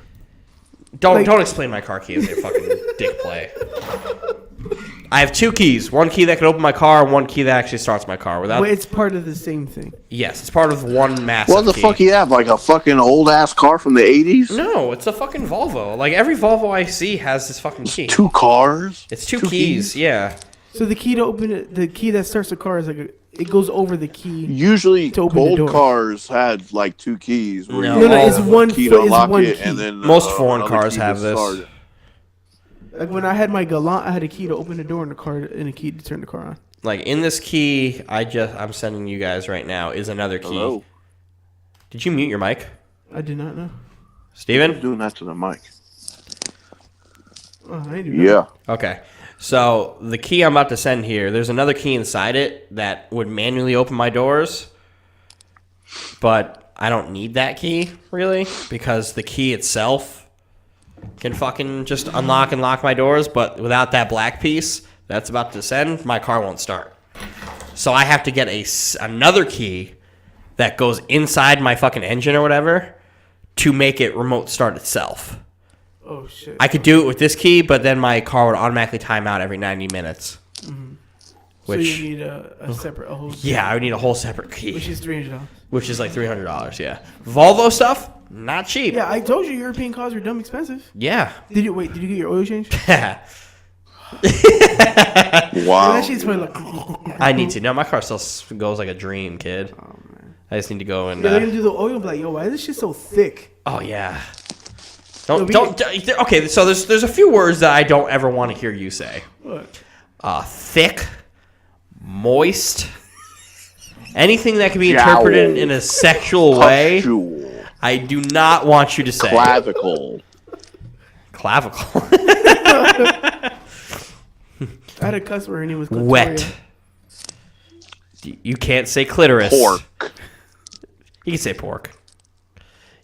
don't explain my car key as a fucking dick play. I have 2 keys. One key that can open my car, and one key that actually starts my car. But it's part of the same thing. Yes, it's part of one massive What the key. fuck you have? Like a fucking old ass car from the 80s? No, it's a fucking Volvo. Like every Volvo I see has this fucking key. 2 cars? It's 2 keys, yeah. So the key to open it, the key that starts the car is it goes over the key. Usually, To open the old door. cars had like 2 keys. Where No. you No, it's have one key foot- to it's unlock one it, key. and then Most foreign another cars key have to this. start it. Like when I had my Galant, I had a key to open the door in the car and a key to turn the car on. Like in this key, I'm sending you guys right now is another key. Hello? Did you mute your mic, I did not know. Who's Steven? doing that to the mic? Oh, I didn't know. Yeah. Okay. So the key I'm about to send here, there's another key inside it that would manually open my doors, but I don't need that key really because the key itself can fucking just unlock and lock my doors, but without that black piece that's about to send, my car won't start. So I have to get another key that goes inside my fucking engine or whatever to make it remote start itself. Oh shit. I could do it with this key, but then my car would automatically time out every 90 minutes. Which, so you need a whole. yeah, I would need a whole separate key, Which is $300. which is like $300, yeah. Volvo stuff, not cheap. Yeah, I told you European cars are dumb expensive. Yeah. Did you get your oil change? Wow. That shit's probably like. I need to. No, my car still goes like a dream, kid. Oh man. I just need to go and. Yeah, they're gonna do the oil and be like, yo, why is this shit so thick? Oh yeah. No, Don't. Okay, so there's a few words that I don't ever want to hear you say. What? Thick, moist, anything that can be interpreted in a sexual way. Pustual. I do not want you to say Clavicle. clavicle. I had a customer, her name was Clitoria. Wet. You can't say clitoris. Pork. You can say pork.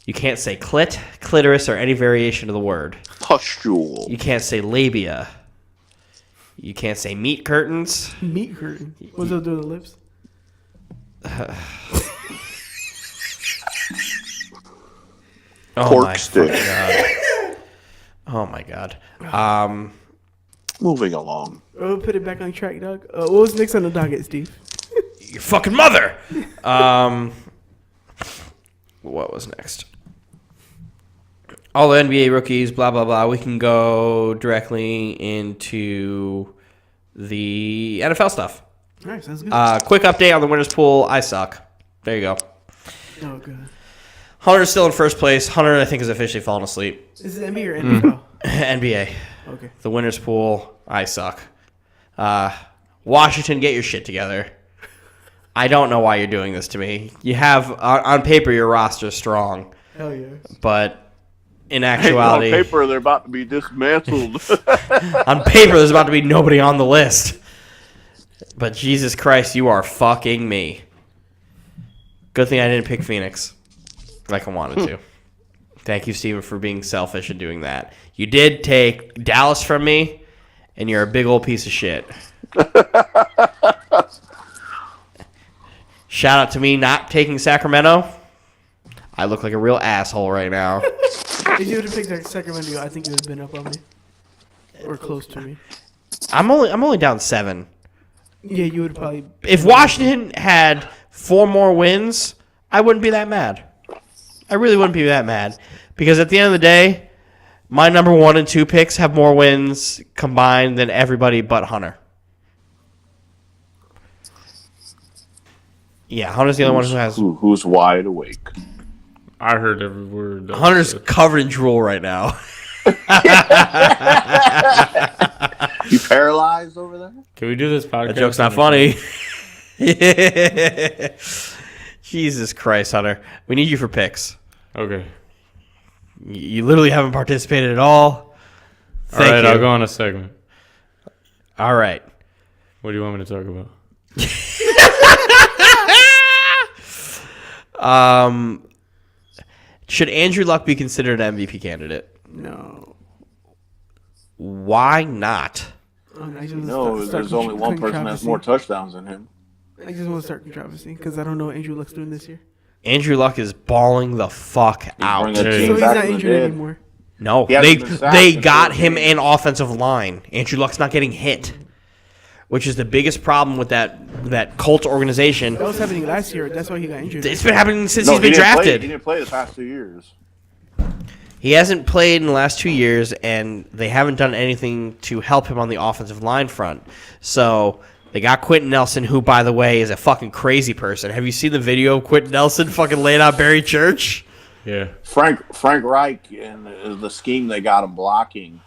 You can't say clitoris, or any variation of the word. Pustule. You can't say labia. You can't say meat curtains. Meat curtain. What's up to the lips? Oh Pork my stick. God. Oh my god. Moving along. Oh, put it back on track, dog. What was next on the docket, Steve? Your fucking mother. What was next? All the NBA rookies, blah blah blah. We can go directly into the NFL stuff. All right, sounds good. Quick update on the winners pool. I suck. There you go. Oh god. Hunter's still in first place. Hunter, I think, is officially fallen asleep. Is it NBA or NFL? NBA. Okay. The winners pool. I suck. Washington, get your shit together. I don't know why you're doing this to me. You have on paper your roster's strong, Hell yeah. but in actuality, On paper, they're about to be dismantled. on paper there's about to be nobody on the list. But Jesus Christ, you are fucking me. Good thing I didn't pick Phoenix like I wanted to. Thank you, Steven, for being selfish and doing that. You did take Dallas from me, and you're a big old piece of shit. Shout out to me not taking Sacramento. I look like a real asshole right now. If you would have picked Sacramento, I think it would have been up on me. Or close to me. I'm only down 7. Yeah, you would probably. If Washington had 4 more wins, I wouldn't be that mad. I really wouldn't be that mad. Because at the end of the day, my number 1 and 2 picks have more wins combined than everybody but Hunter. Yeah, Hunter's the only one who has... Who's wide awake? I heard every word. that Hunter's was said. covered in drool right now. You paralyzed over there? Can we do this podcast? That joke's not funny. Jesus Christ, Hunter. We need you for picks. Okay. You literally haven't participated at all. Thank All right, you. I'll go on a segment. All right. What do you want me to talk about? Should Andrew Luck be considered an MVP candidate? No. Why not? No, there's only one person that has more touchdowns than him. I just want to start controversy because I don't know what Andrew Luck's doing this year. Andrew Luck is balling the fuck out. bringing the So team he's back not from the injured dead. anymore. No, He hasn't been sacked they in got 4 him games. in offensive line. Andrew Luck's not getting hit, which is the biggest problem with that Colts organization. That was happening last year. That's why he got injured. It's been happening since No, he's been he didn't play- drafted. He didn't play the past 2 years. He hasn't played in the last 2 years, and they haven't done anything to help him on the offensive line front. So they got Quentin Nelson, who, by the way, is a fucking crazy person. Have you seen the video of Quentin Nelson fucking laying out Barry Church? Yeah. Frank Reich and the scheme they got him blocking,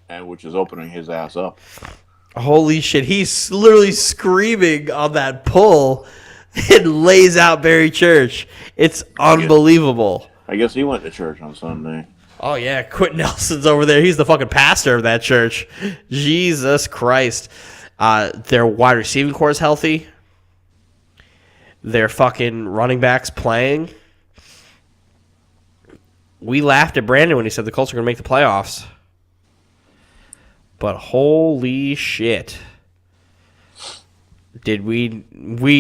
and which is opening his ass up. Holy shit, he's literally screaming on that pull and lays out Barry Church. It's unbelievable. I guess he went to church on Sunday. Oh, yeah, Quentin Nelson's over there. He's the fucking pastor of that church. Jesus Christ. Their wide receiving core is healthy. Their fucking running backs playing. We laughed at Brandon when he said the Colts are going to make the playoffs. But holy shit. Did we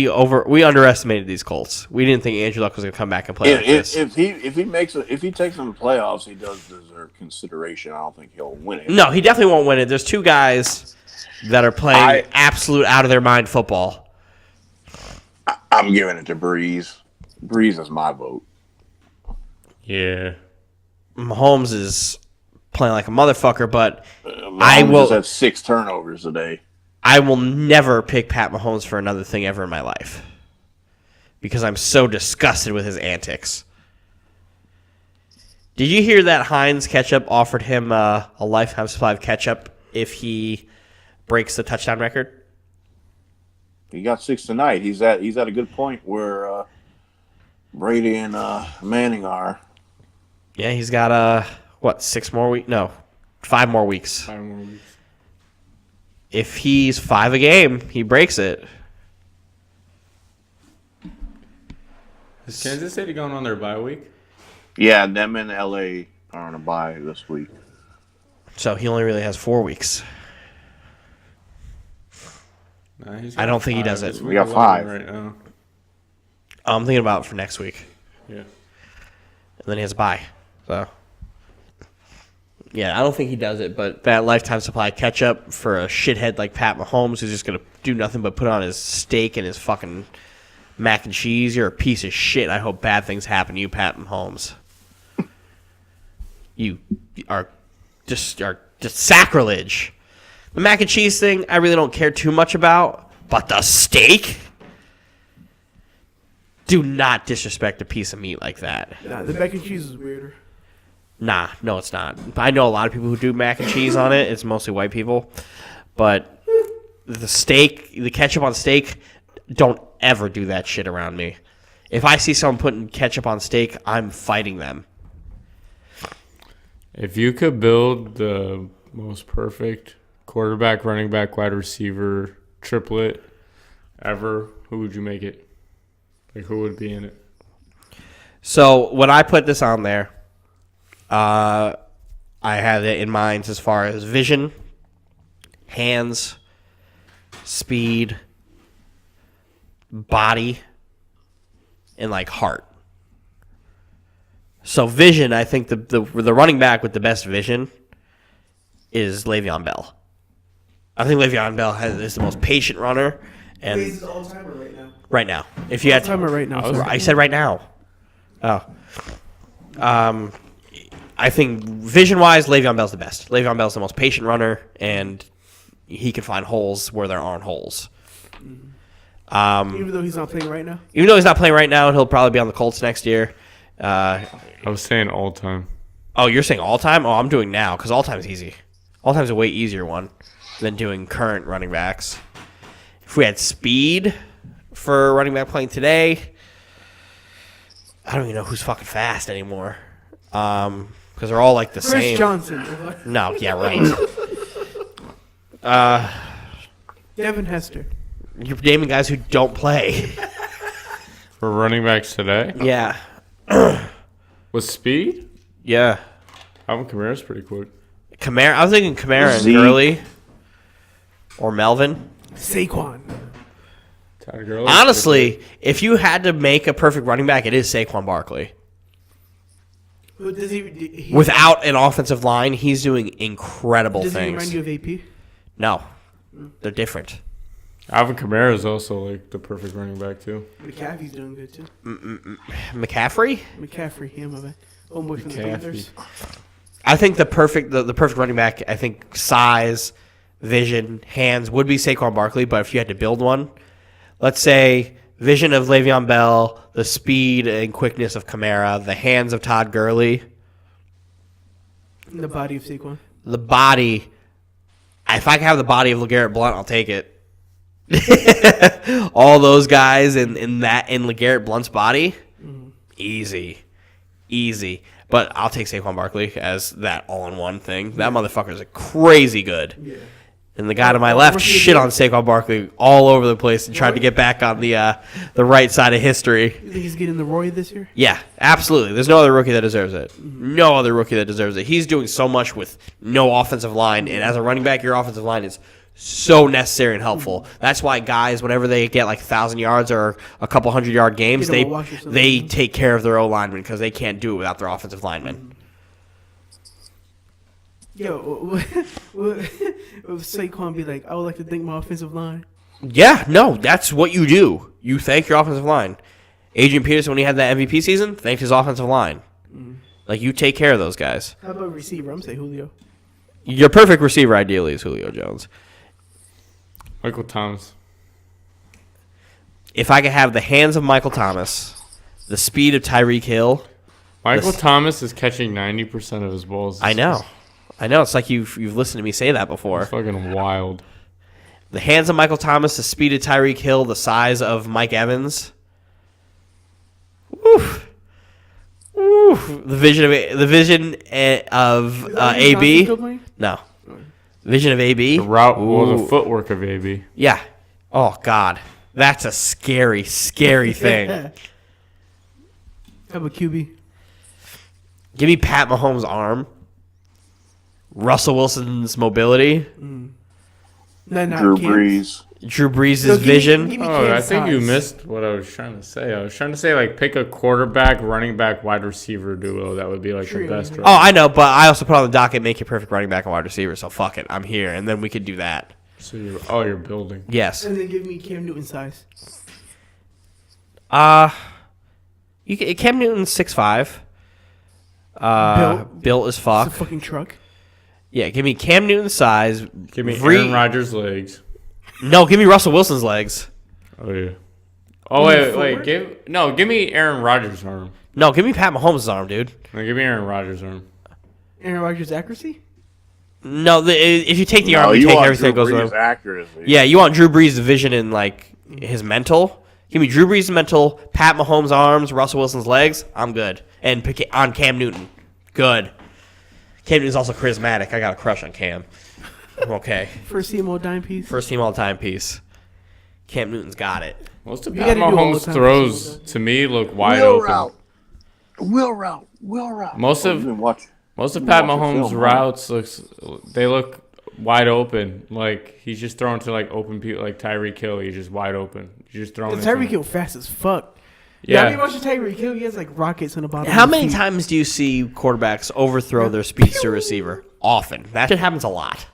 underestimated these Colts. We didn't think Andrew Luck was going to come back and play like this. If he takes them to the playoffs, he does deserve consideration. I don't think he'll win it. No, he definitely won't win it. There's 2 guys that are playing absolute out of their mind football. I'm giving it to Breeze. Breeze is my vote. Yeah. Mahomes is playing like a motherfucker, but Mahomes just had 6 turnovers today. I will never pick Pat Mahomes for another thing ever in my life because I'm so disgusted with his antics. Did you hear that Heinz Ketchup offered him a lifetime supply of ketchup if he breaks the touchdown record? He got 6 tonight. He's at a good point where Brady and Manning are. Yeah, he's got 6 more weeks? No, 5 more weeks. 5 more weeks. If he's 5 a game, he breaks it. Is Kansas City going on their bye week? Yeah, them and LA are on a bye this week. So he only really has 4 weeks. Nah, he's I got don't think he 5. does it. It's We got week 5 right now. I'm thinking about it for next week. Yeah. And then he has a bye. So, yeah, I don't think he does it, but that lifetime supply of ketchup for a shithead like Pat Mahomes who's just going to do nothing but put on his steak and his fucking mac and cheese, you're a piece of shit. I hope bad things happen to you, Pat Mahomes. You are just sacrilege. The mac and cheese thing, I really don't care too much about, but the steak? Do not disrespect a piece of meat like that. Nah, the mac and cheese is weirder. Nah, no, it's not. I know a lot of people who do mac and cheese on it. It's mostly white people. But the steak, the ketchup on steak, don't ever do that shit around me. If I see someone putting ketchup on steak, I'm fighting them. If you could build the most perfect quarterback, running back, wide receiver triplet ever, who would you make it? Like, who would be in it? So when I put this on there, I had it in mind as far as vision, hands, speed, body, and like heart. So vision, I think the running back with the best vision is Le'Veon Bell. I think Le'Veon Bell is the most patient runner, and He's the all-timer right now. right now, if you had All-timer right now. sorry. I said right now. Oh. I think vision-wise, Le'Veon Bell's the best. Le'Veon Bell's the most patient runner, and he can find holes where there aren't holes. Even though he's not playing right now. Even though he's not playing right now, and he'll probably be on the Colts next year. I was saying all time. Oh, you're saying all-time? Oh, I'm doing now, because all-time's easy. All-time's a way easier one than doing current running backs. If we had speed for a running back playing today, I don't even know who's fucking fast anymore. Because they're all like the Chris same. Johnson. No, yeah, right. Devin Hester. You're naming guys who don't play. For running backs today? Yeah. With speed? Yeah. Alvin Kamara's pretty quick. Kamara. I was thinking Kamara and Zeke. Gurley. Or Melvin. Saquon. Todd Gurley. Honestly, if you had to make a perfect running back, it is Saquon Barkley. Does he Without an offensive line, he's doing incredible does he remind things. you of AP? No. They're different. Alvin Kamara is also like the perfect running back too. McCaffrey's doing good too. McCaffrey? McCaffrey, yeah, my bad. Homeboy from the McCaffrey. Panthers. I think the perfect running back, I think size, vision, hands would be Saquon Barkley, but if you had to build one, let's say vision of Le'Veon Bell, the speed and quickness of Kamara, the hands of Todd Gurley, The body of Saquon. the body. If I can have the body of LeGarrette Blount, I'll take it. All those guys in LeGarrette Blount's body, easy. But I'll take Saquon Barkley as that all-in-one thing. That motherfucker is crazy good. Yeah. And the guy to my left shit on Saquon Barkley all over the place and tried to get back on the right side of history. You think he's getting the Roy this year? Yeah, absolutely. There's no other rookie that deserves it. No other rookie that deserves it. He's doing so much with no offensive line, and as a running back, your offensive line is so necessary and helpful. That's why guys, whenever they get like 1,000 yards or a couple 100-yard games, Get 'em a watch or something. they take care of their O linemen because they can't do it without their offensive linemen. Yo, if Saquon be like, I would like to thank my offensive line. Yeah, no, that's what you do. You thank your offensive line. Adrian Peterson, when he had that MVP season, thanked his offensive line. Like, you take care of those guys. How about receiver? I'm saying Julio. Your perfect receiver, ideally, is Julio Jones. Michael Thomas. If I could have the hands of Michael Thomas, the speed of Tyreek Hill, Michael Thomas is catching 90% of his balls. I know. It's like you've listened to me say that before. It's fucking wild. The hands of Michael Thomas, the speed of Tyreek Hill, the size of Mike Evans. Oof. The vision of AB. No. Vision of AB. The route, well, the Ooh. footwork of AB. Yeah. Oh God, that's a scary, scary thing. How about QB? Give me Pat Mahomes' arm. Russell Wilson's mobility. No, Drew Brees. Drew Brees' No, give me- vision. give me Oh, I Cam's think you size. missed what I was trying to say. I was trying to say, like, pick a quarterback, running back, wide receiver duo. That would be, like, the Trio. best. Oh, I know, but I also put on the docket, make your perfect running back and wide receiver. So fuck it, I'm here, and then we could do that. So you're building. Yes. And then give me Cam Newton size. Cam Newton's 6'5". Built as It's a fuck. fucking truck. Yeah, give me Cam Newton's size. Give me Aaron Rodgers' legs. No, give me Russell Wilson's legs. Oh, yeah. Oh, wait. Give me Aaron Rodgers' arm. No, give me Pat Mahomes' arm, dude. No, give me Aaron Rodgers' arm. Aaron Rodgers' accuracy? No, if you take the No, arm, you you take want everything Drew that goes Brees with. accuracy. Yeah, you want Drew Brees' vision and like his mental. Give me Drew Brees' mental, Pat Mahomes' arms, Russell Wilson's legs. I'm good. And pick it on Cam Newton. Good. Cam Newton's also charismatic. I got a crush on Cam. I'm okay. First team all dime piece. First team all-time piece. Cam Newton's got it. Most of You Pat gotta do all the Mahomes' time. throws, to me, look wide Wheel open. route. Most You of didn't watch. Most of You Pat watch the Mahomes' film, routes look wide open. Like he's just throwing to like open people, like Tyreek Hill. He's just wide open. He's just throwing. Tyreek Hill fast as fuck. Yeah. You watch Tyreek Hill, he has like rockets on the bottom. How of his many feet. times do you see quarterbacks overthrow their speedster receiver? Often. That shit happens a lot.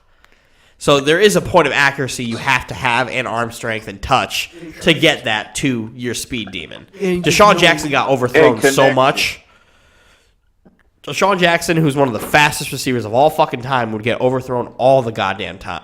So there is a point of accuracy you have to have and arm strength and touch to get that to your speed demon. And Deshaun you know- Jackson got overthrown And so connect. much. Deshaun Jackson, who's one of the fastest receivers of all fucking time, would get overthrown all the goddamn time.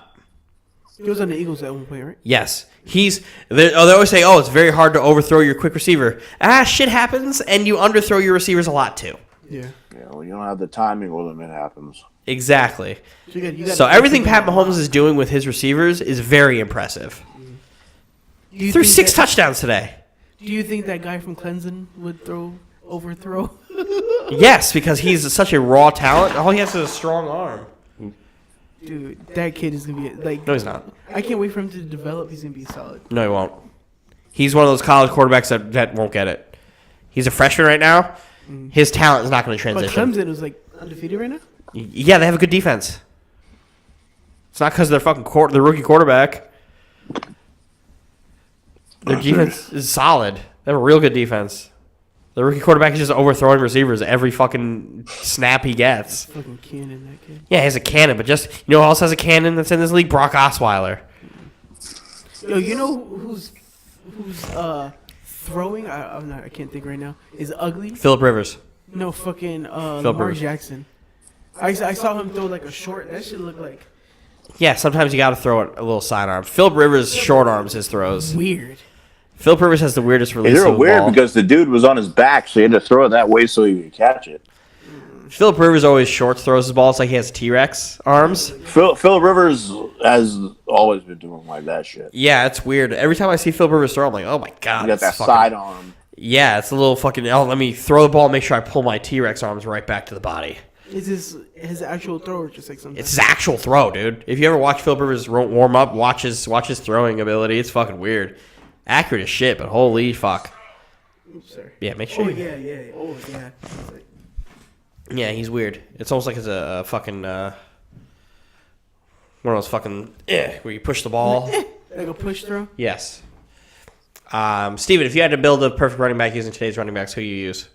He was on the Eagles at one point, right? Yes. They always say, oh, it's very hard to overthrow your quick receiver. Shit happens, and you underthrow your receivers a lot too. Yeah. Yeah, well, you don't have the timing with them. It happens. Exactly. So, you gotta So everything Pat Mahomes is doing with his receivers is very impressive. Do you Threw think 6 that- touchdowns today. Do you think that guy from Clemson would overthrow? Yes, because he's such a raw talent. All he has is a strong arm. Dude, that kid is gonna be like. No, he's not. I can't wait for him to develop. He's gonna be solid. No, he won't. He's one of those college quarterbacks that won't get it. He's a freshman right now. His talent is not going to But transition. Clemson is like undefeated right now. Yeah, they have a good defense. It's not because they're fucking the rookie quarterback. Their defense is solid. They have a real good defense. The rookie quarterback is just overthrowing receivers every fucking snap he gets. Fucking cannon, that kid. Yeah, he has a cannon, but just who else has a cannon that's in this league? Brock Osweiler. Yo, you know who's throwing? I can't think right now. Is ugly? Phillip Rivers. No, fucking Lamar Rivers. Jackson. I saw him throw like a short. That shit look like Yeah, sometimes you got to throw it a little sidearm. Phillip Rivers short arms his throws. weird. Phillip Rivers has the weirdest release They're of the weird ball. because the dude was on his back, so he had to throw it that way so he could catch it. Phillip Rivers always short throws his ball. It's like he has T-Rex arms. Phil Rivers has always been doing like that shit. Yeah, it's weird. Every time I see Phillip Rivers throw, I'm like, oh my god. He got it's that fucking- sidearm. Yeah, it's a little fucking. Oh, let me throw the ball and make sure I pull my T-Rex arms right back to the body. Is this his actual throw or just like something? It's his actual throw, dude. If you ever watch Phillip Rivers warm up, watch his throwing ability. It's fucking weird. Accurate as shit, but holy fuck. Oops, sorry. Yeah, make sure. Oh yeah. Oh yeah. Yeah, he's weird. It's almost like it's a fucking one of those fucking where you push the ball. Like a push throw. Yes. Steven, if you had to build a perfect running back using today's running backs, who you use?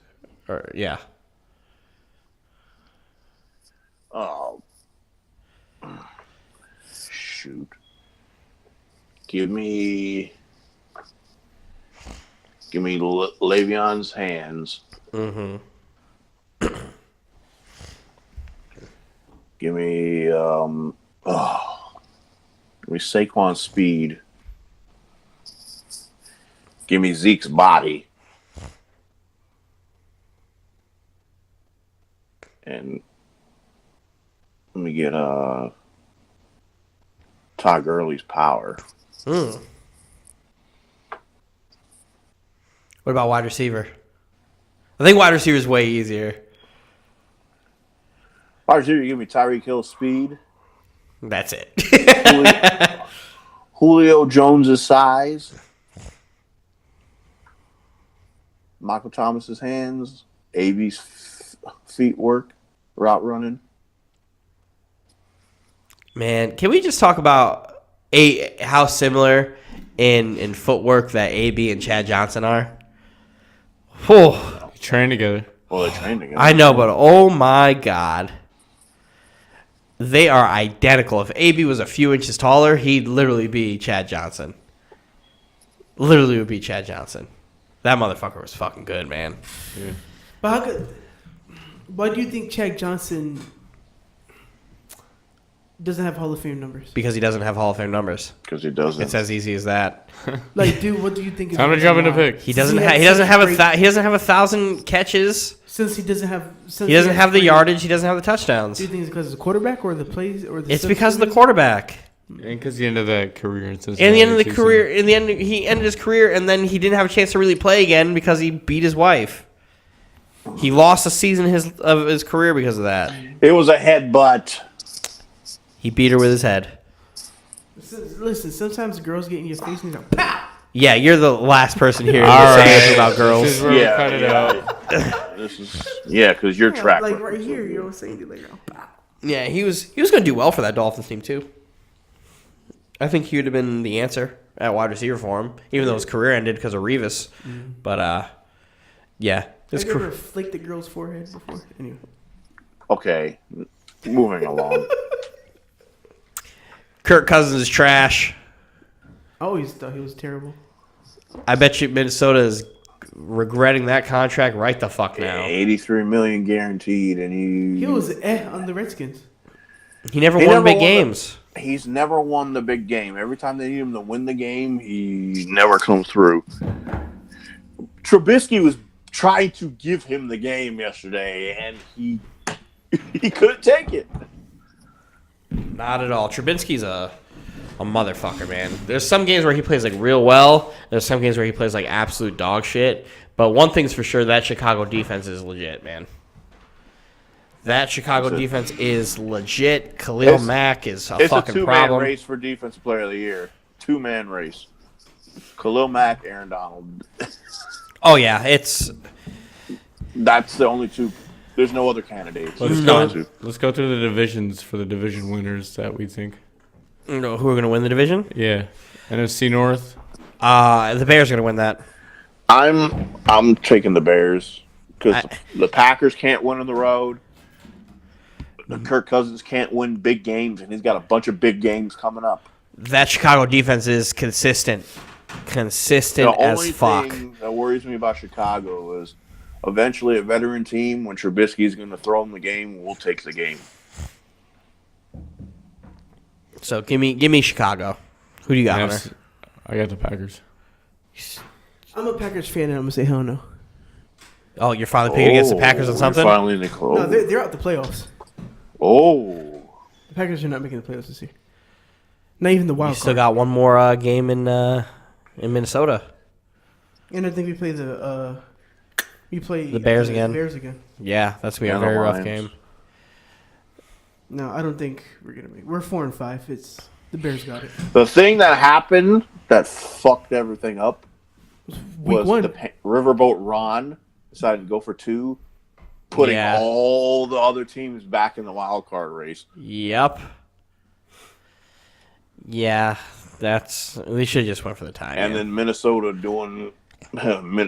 Or yeah. Oh. Shoot. Give me Le'Veon's hands. Mm-hmm. Give me Saquon's speed. Give me Zeke's body. And let me get Todd Gurley's power. What about wide receiver? I think wide receiver is way easier. Wide receiver, give me Tyreek Hill's speed. That's it. Julio Jones's size. Michael Thomas's hands. AB's feet work. Route running. Man, can we just talk about how similar in footwork that AB and Chad Johnson are? Oh, Train together. Well, they trained together. I know, but oh my god. They are identical. If AB was a few inches taller, he'd literally be Chad Johnson. Literally would be Chad Johnson. That motherfucker was fucking good, man. Yeah. But why do you think Chad Johnson doesn't have Hall of Fame numbers? Because he doesn't have Hall of Fame numbers. Because he doesn't. It's as easy as that. Like, dude, what do you think? Is Time to the jump reason into why? pick. He doesn't He have. had He doesn't such have great- he doesn't have 1,000 catches. Since he doesn't have. Since He doesn't has have the great- yardage. He doesn't have the touchdowns. Do you think it's because of the quarterback or the plays or the? It's because of the quarterback. And because the end of that career. In And the end of the Cincinnati, career, in the end, he ended his career, and then he didn't have a chance to really play again because he beat his wife. He lost a season of his career because of that. It was a headbutt. He beat her with his head. Listen, sometimes girls get in your face and you're like, pow! Yeah, you're the last person here to All say right. anything about This girls. is where we cut it out. This is because you're track. Like right here, you know what I'm saying? Dude, like, pow. Yeah, he was going to do well for that Dolphins team too. I think he would have been the answer at wide receiver for him, even though his career ended because of Revis. But yeah, his Have you career. ever flicked a girl's forehead before? Anyway. Okay, moving along. Kirk Cousins is trash. I always thought he was terrible. I bet you Minnesota is regretting that contract right the fuck now. $83 million guaranteed, and He was on the Redskins. He never He won never big won games. he's never won the big game. Every time they need him to win the game, he never comes through. Trubisky was trying to give him the game yesterday, and he couldn't take it. Not at all. Trubinsky's a motherfucker, man. There's some games where he plays like real well. There's some games where he plays like absolute dog shit. But one thing's for sure, that Chicago defense is legit, man. That Chicago defense is legit. Khalil Mack is a It's a fucking two-man problem. race for Defensive Player of the Year. Two-man race. Khalil Mack, Aaron Donald. Oh yeah, That's the only two. There's no other candidates. Let's None. go through the divisions for the division winners that we think. who are going to win the division. Yeah, NFC North. The Bears are going to win that. I'm taking the Bears because the Packers can't win on the road. Kirk Cousins can't win big games, and he's got a bunch of big games coming up. That Chicago defense is consistent The as only fuck. thing that worries me about Chicago is eventually a veteran team, when Trubisky's going to throw them the game, will take the game. So give me Chicago. Who do you got, NFC Hunter? I got the Packers. I'm a Packers fan, and I'm gonna say hell no. Oh, you're finally picking against the Packers on you're something? Finally, Nicole. No, they're out the playoffs. Oh. The Packers are not making the playoffs this year. Not even the wild You card. still got one more game in Minnesota. And I think we play the Bears again. Bears again. Yeah, that's going to And be a the very rough Lions. game. No, I don't think we're gonna make. We're 4-5. It's the Bears got it. The thing that happened that fucked everything up Week was one. the Riverboat Ron decided to go for 2, putting Yeah. all the other teams back in the wild card race. Yep. Yeah, we should just went for the tie. And then Minnesota doing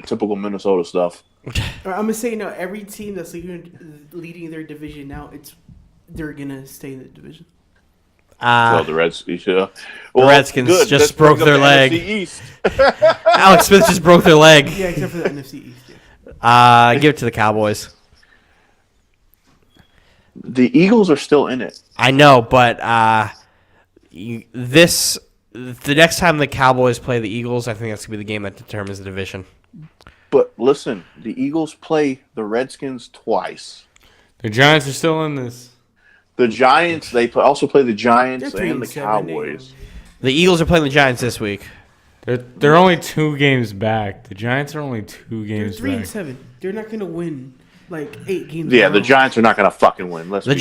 typical Minnesota stuff. I'm gonna say no. Every team that's leading their division now, they're gonna stay in the division. So the Redskins, well, Redskins good. just Let's broke bring their up the leg. NFC East. Alex Smith just broke their leg. Yeah, except for the NFC East. Yeah. Give it to the Cowboys. The Eagles are still in it. I know, but the next time the Cowboys play the Eagles, I think that's gonna be the game that determines the division. But listen, the Eagles play the Redskins twice. The Giants are still in this. The Giants, also play the Giants They're and the 3-7, Cowboys. The Eagles are playing the Giants this week. They're only 2 games back. The Giants are only 2 They're games back. 3-7. They're not gonna win like 8 games. Yeah, in a the row. Giants are not going to fucking win. The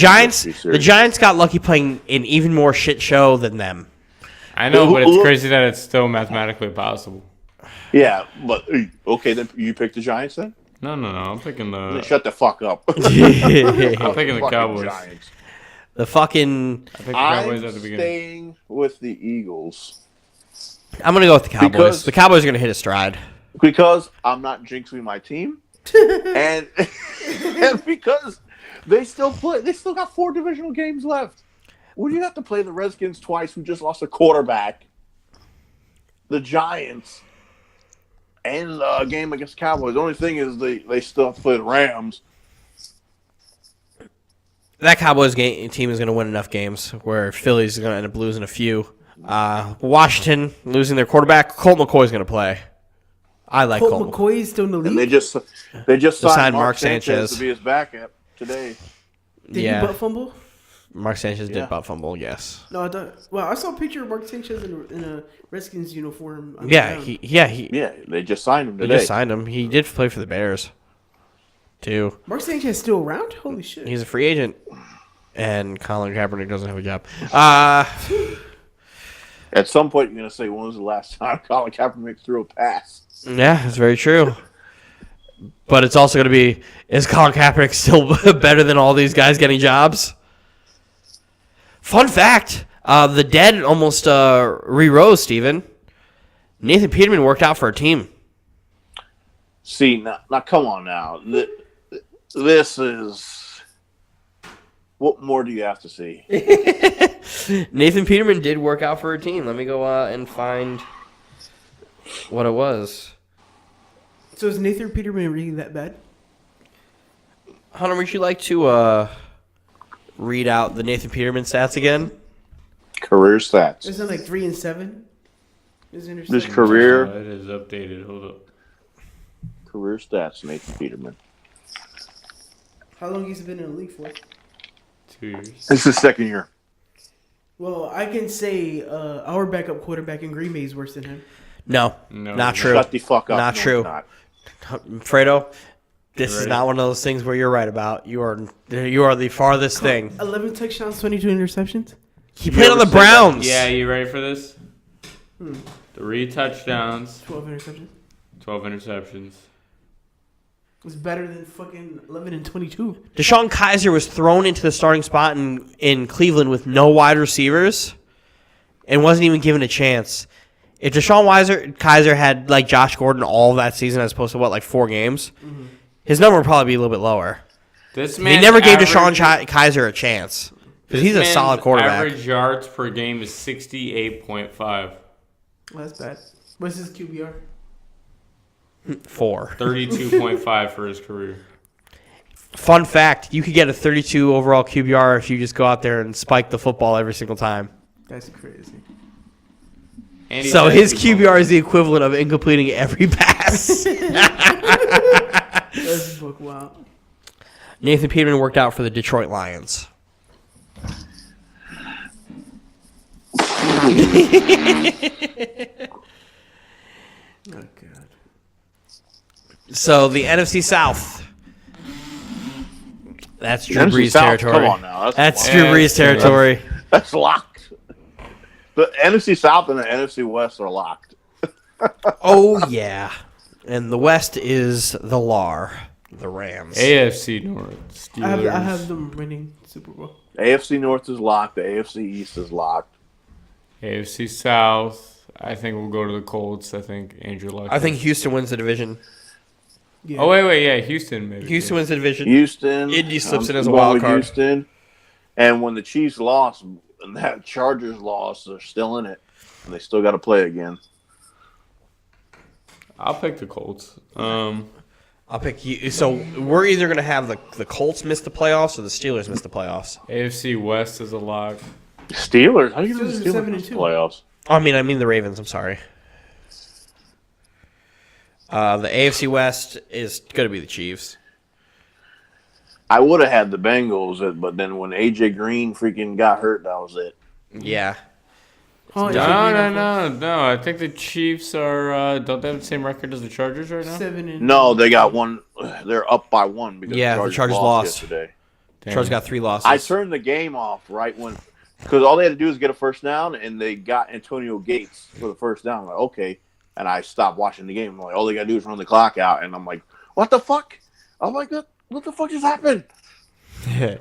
Giants got lucky playing an even more shit show than them. I know, but it's crazy that it's still mathematically possible. Yeah, but okay, then you pick the Giants then? No. I'm picking Then the. shut the fuck up. I'm picking the Fucking Cowboys. Giants. The fucking I picked the Cowboys I'm at the beginning. staying with the Eagles I'm gonna go with the Cowboys. Because- The Cowboys are gonna hit a stride. because I'm not jinxing my team, and because they still got 4 divisional games left. When you have to play the Redskins twice, who just lost a quarterback, the Giants, and a game against the Cowboys. The only thing is they still have to play the Rams. That Cowboys team is gonna win enough games where Philly's gonna end up losing a few. Washington losing their quarterback. Colt McCoy's gonna play. I like Colt Colt McCoy. McCoy is still in the league. And they just signed signed Mark Mark Sanchez Sanchez to be his backup today. Did Yeah. he butt fumble? Mark Sanchez Yeah. did butt fumble. Yes. No, I thought. Well, I saw a picture of Mark Sanchez in a Redskins uniform. Yeah. He, Yeah, they just signed him They today. just signed him. He did play for the Bears, too. Mark Sanchez still around? Holy shit! He's a free agent, and Colin Kaepernick doesn't have a job. At some point, you're going to say, when was the last time Colin Kaepernick threw a pass? Yeah, that's very true. But it's also going to be, is Colin Kaepernick still better than all these guys getting jobs? Fun fact, the dead almost re-rose, Steven. Nathan Peterman worked out for a team. See, now come on now. This is... What more do you have to see? Nathan Peterman did work out for a team. Let me go and find what it was. So is Nathan Peterman really that bad? Hunter, would you like to read out the Nathan Peterman stats again? Career stats. Isn't it like 3-7? His This career It is updated. Hold up. career stats, Nathan Peterman. How long he's been in the league for? 2 years. This is second year. Well, I can say our backup quarterback in Green Bay is worse than him. No, No, not true. Shut the fuck up. Not No, true. it's not. Fredo, this You is ready? not one of those things where you're right about. You are the farthest thing. 11 touchdowns, 22 interceptions. He played on the ever say that? Browns. Yeah, you ready for this? 3 touchdowns, 12 interceptions. 12 interceptions. It was better than fucking 11 and 22. Deshaun Kaiser was thrown into the starting spot in Cleveland with no wide receivers and wasn't even given a chance. If Deshaun Kaiser had like Josh Gordon all of that season as opposed to 4 games, his number would probably be a little bit lower. This They man never gave Deshaun Kaiser a chance because he's a solid quarterback. Average yards per game is 68.5. Well, that's bad. What's his QBR? 4. 32.5 for his career. Fun fact, you could get a 32 overall QBR if you just go out there and spike the football every single time. That's crazy. And So his QBR is the equivalent of incompleting every pass. That's book wow. Nathan Peterman worked out for the Detroit Lions. Oh, God. So the NFC South. That's Drew NFC Brees South, territory. come on now. That's locked. Drew Brees territory. That's locked. The NFC South and the NFC West are locked. Oh, yeah. And the West is the LAR, the Rams. AFC North. Steelers. I have them winning Super Bowl. AFC North is locked. The AFC East is locked. AFC South. I think we'll go to the Colts. I think Andrew Luck. I think Houston wins the division. Yeah. Oh, wait. Yeah, Houston maybe. Houston wins the division. Houston. Indy slips in as a I'm going wild with card. Houston. And when the Chiefs lost and that Chargers lost, they're still in it. And they still got to play again. I'll pick the Colts. I'll pick you. So we're either going to have the Colts miss the playoffs or the Steelers miss the playoffs. AFC West is a lock. Steelers? How do you do the Steelers are Steelers in 7-2. playoffs? I mean the Ravens. I'm sorry. The AFC West is going to be the Chiefs. I would have had the Bengals, but then when AJ Green freaking got hurt, that was it. Yeah. Oh, No. I think the Chiefs are. Don't they have the same record as the Chargers right now? 7 and No, they got one. They're up by one because Yeah, the the Chargers lost lost. yesterday. Damn. Chargers got 3 losses. I turned the game off right when, because all they had to do was get a first down, and they got Antonio Gates for the first down. I'm like, okay. And I stopped watching the game. I'm like, all they got to do is run the clock out. And I'm like, what the fuck? I'm like, what the fuck just happened? They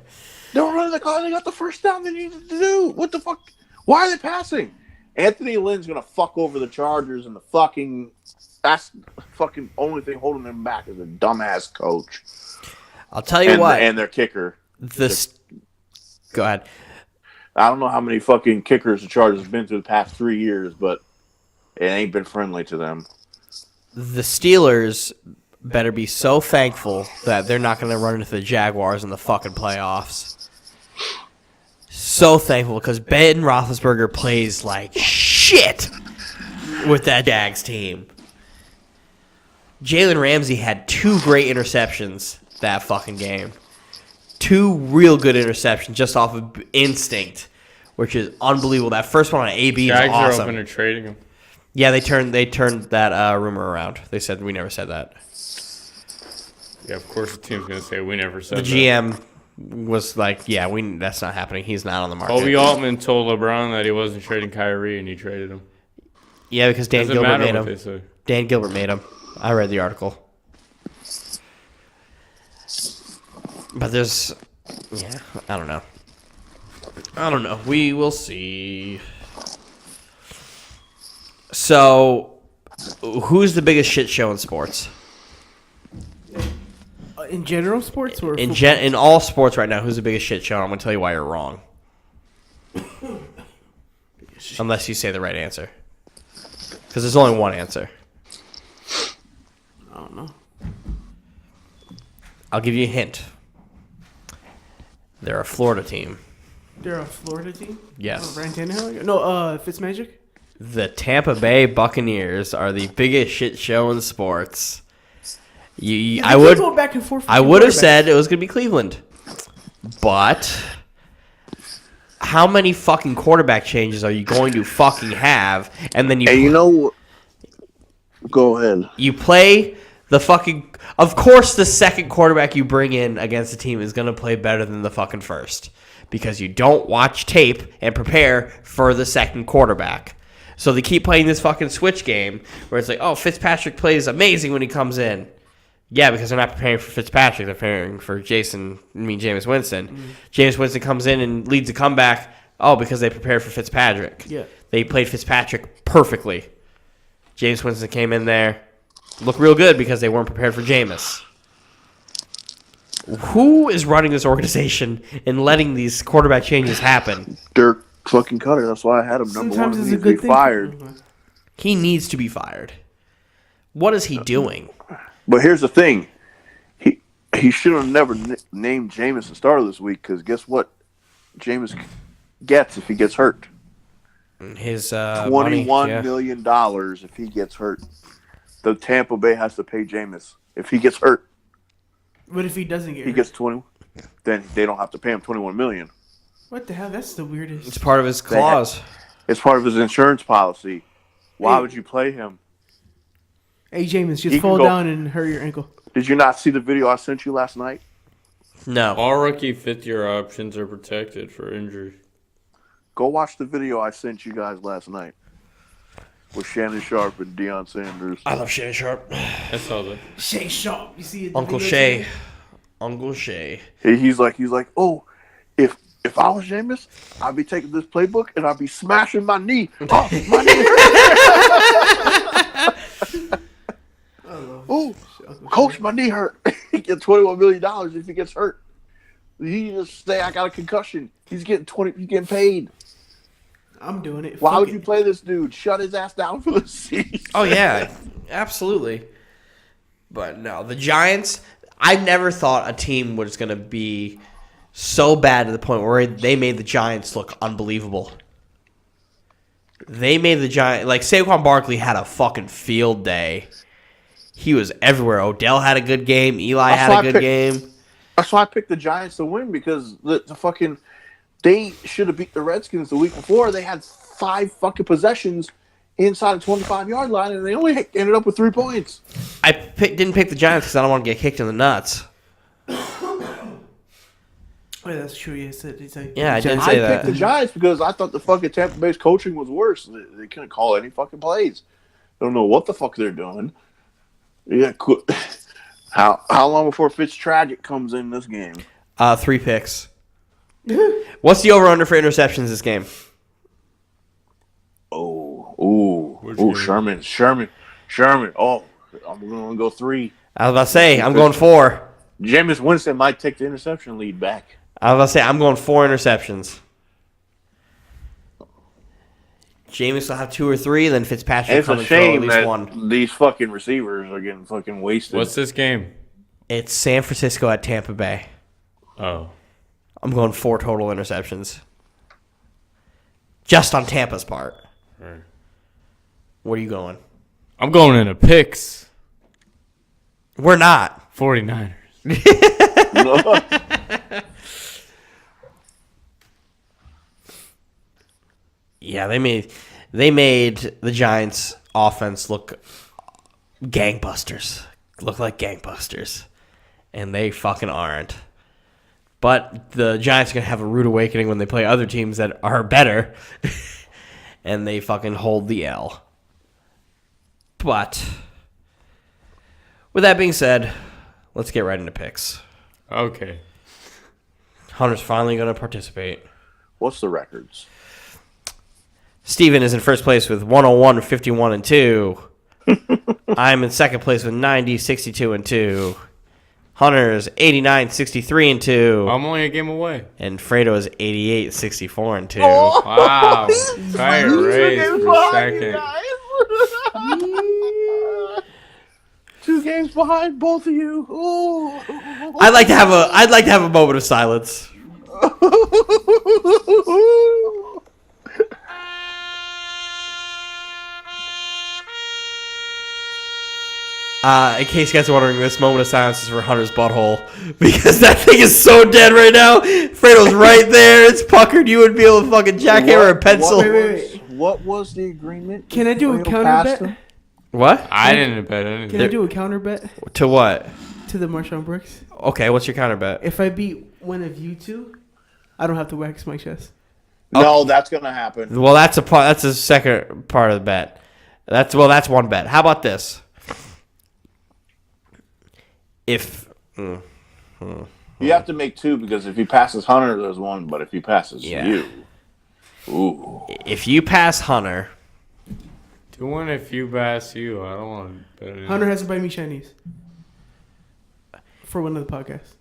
were running the clock. They got the first down they needed to do. What the fuck? Why are they passing? Anthony Lynn's going to fuck over the Chargers, and that's the fucking only thing holding them back is a dumbass coach. I'll tell you what. And their kicker. Go ahead. I don't know how many fucking kickers the Chargers have been through the past 3 years, but it ain't been friendly to them. The Steelers better be so thankful that they're not going to run into the Jaguars in the fucking playoffs. So thankful because Ben Roethlisberger plays like shit with that Jags team. Jalen Ramsey had 2 great interceptions that fucking game. 2 real good interceptions just off of instinct, which is unbelievable. That first one on AB is Jags are awesome. open to trading him. Yeah, they turned that rumor around. They said we never said that. Yeah, of course the team's going to say we never said The that. GM was like, "Yeah, that's not happening. He's not on the market." Kobe Altman told LeBron that he wasn't trading Kyrie, and he traded him. Yeah, because Dan Doesn't Gilbert matter made what him. they say. Dan Gilbert made him. I read the article. But there's, I don't know. We will see. So, who's the biggest shit show in sports? in general sports or In all sports right now, who's the biggest shit show? I'm going to tell you why you're wrong. Unless you say the right answer. Because there's only one answer. I don't know. I'll give you a hint. They're a Florida team. They're a Florida team? Yes. Ryan Tannehill? No, Fitzmagic? The Tampa Bay Buccaneers are the biggest shit show in sports. I would go back and forth. I would have said it was going to be Cleveland. But how many fucking quarterback changes are you going to fucking have? And then go ahead. You play the fucking... Of course the second quarterback you bring in against the team is going to play better than the fucking first. Because you don't watch tape and prepare for the second quarterback. So they keep playing this fucking switch game where it's like, oh, Fitzpatrick plays amazing when he comes in. Yeah, because they're not preparing for Fitzpatrick. They're preparing for Jameis Winston. Mm-hmm. Jameis Winston comes in and leads a comeback. Oh, because they prepared for Fitzpatrick. Yeah. They played Fitzpatrick perfectly. Jameis Winston came in there, looked real good because they weren't prepared for Jameis. Who is running this organization and letting these quarterback changes happen? Dirk fucking Cutter. That's why I had him number one. He needs to be fired. He needs to be fired. What is he doing? But here's the thing. He should have never named Jameis the starter this week because guess what Jameis gets if he gets hurt? His $21 million if he gets hurt. The Tampa Bay has to pay Jameis if he gets hurt. What if he doesn't get hurt? He gets 20. Then they don't have to pay him $21 million. What the hell? That's the weirdest. It's part of his clause. It's part of his insurance policy. Why would you play him? Hey, Jameis, just fall down and hurt your ankle. Did you not see the video I sent you last night? No. All rookie fifth-year options are protected for injury. Go watch the video I sent you guys last night with Shannon Sharp and Deion Sanders. I love Shay Sharp. I saw that. Shay Sharp. You see it? Uncle Shay. Uncle Shay. He's like, oh, if I was Jameis, I'd be taking this playbook and I'd be smashing my knee. Oh, my knee. Oh, coach, my knee hurt. He gets $21 million if he gets hurt. He just say I got a concussion. He's getting He's getting paid. I'm doing it. Why would you play this dude? Shut his ass down for the season. Oh yeah, absolutely. But no, the Giants. I never thought a team was going to be so bad to the point where they made the Giants look unbelievable. They made the Giants like Saquon Barkley had a fucking field day. He was everywhere. Odell had a good game. Eli had a good game. That's why I picked the Giants to win because the fucking they should have beat the Redskins the week before. They had 5 fucking possessions inside the 25-yard line, and they only ended up with 3 points. I didn't pick the Giants because I don't want to get kicked in the nuts. Oh, that's true. Yes, Yeah, I didn't say that. I picked the Giants because I thought the fucking Tampa Bay's coaching was worse. They couldn't call any fucking plays. They don't know what the fuck they're doing. Yeah, cool. How long before Fitztragic comes in this game? 3 picks. What's the over/under for interceptions this game? Sherman. Oh, I'm going to go 3. I was about to say, I'm going 4. Jameis Winston might take the interception lead back. I was about to say, I'm going 4 interceptions. Jameis will have 2 or 3, then Fitzpatrick It's coming a throw at shame least that 1. these fucking receivers are getting fucking wasted. What's this game? It's San Francisco at Tampa Bay. Oh. I'm going 4 total interceptions. Just on Tampa's part. Right. What are you going? I'm going into picks. We're not. 49ers. Yeah, they made the Giants offense look gangbusters. Look like gangbusters. And they fucking aren't. But the Giants are going to have a rude awakening when they play other teams that are better. And they fucking hold the L. But with that being said, let's get right into picks. Okay. Hunter's finally going to participate. What's the records? Steven is in first place with 101, 51, and 2. I'm in second place with 90, 62, and 2. Hunter's 89, 63, and 2. I'm only a game away. And Fredo is 88, 64, and 2. Oh, Wow. Fire raise for a second. 2 games behind both of you. Ooh. I'd like to have a moment of silence. In case you guys are wondering, this moment of silence is for Hunter's butthole. Because that thing is so dead right now. Fredo's right there. It's puckered. You would be able to fucking jackhammer a pencil. What was the agreement? Can I do a counter bet? What? I didn't bet anything. Can I do a counter bet To what? to the Marshawn Brooks? Okay, what's your counter bet? If I beat one of you two, I don't have to wax my chest. No, that's gonna happen. Well, that's a second part of the bet. That's one bet. How about this? If You have to make two because if he passes Hunter, there's one. But if he passes you, ooh. if you pass Hunter, Do one if you pass you. I don't want to bet it. Hunter has to buy me Chinese for one of the podcasts.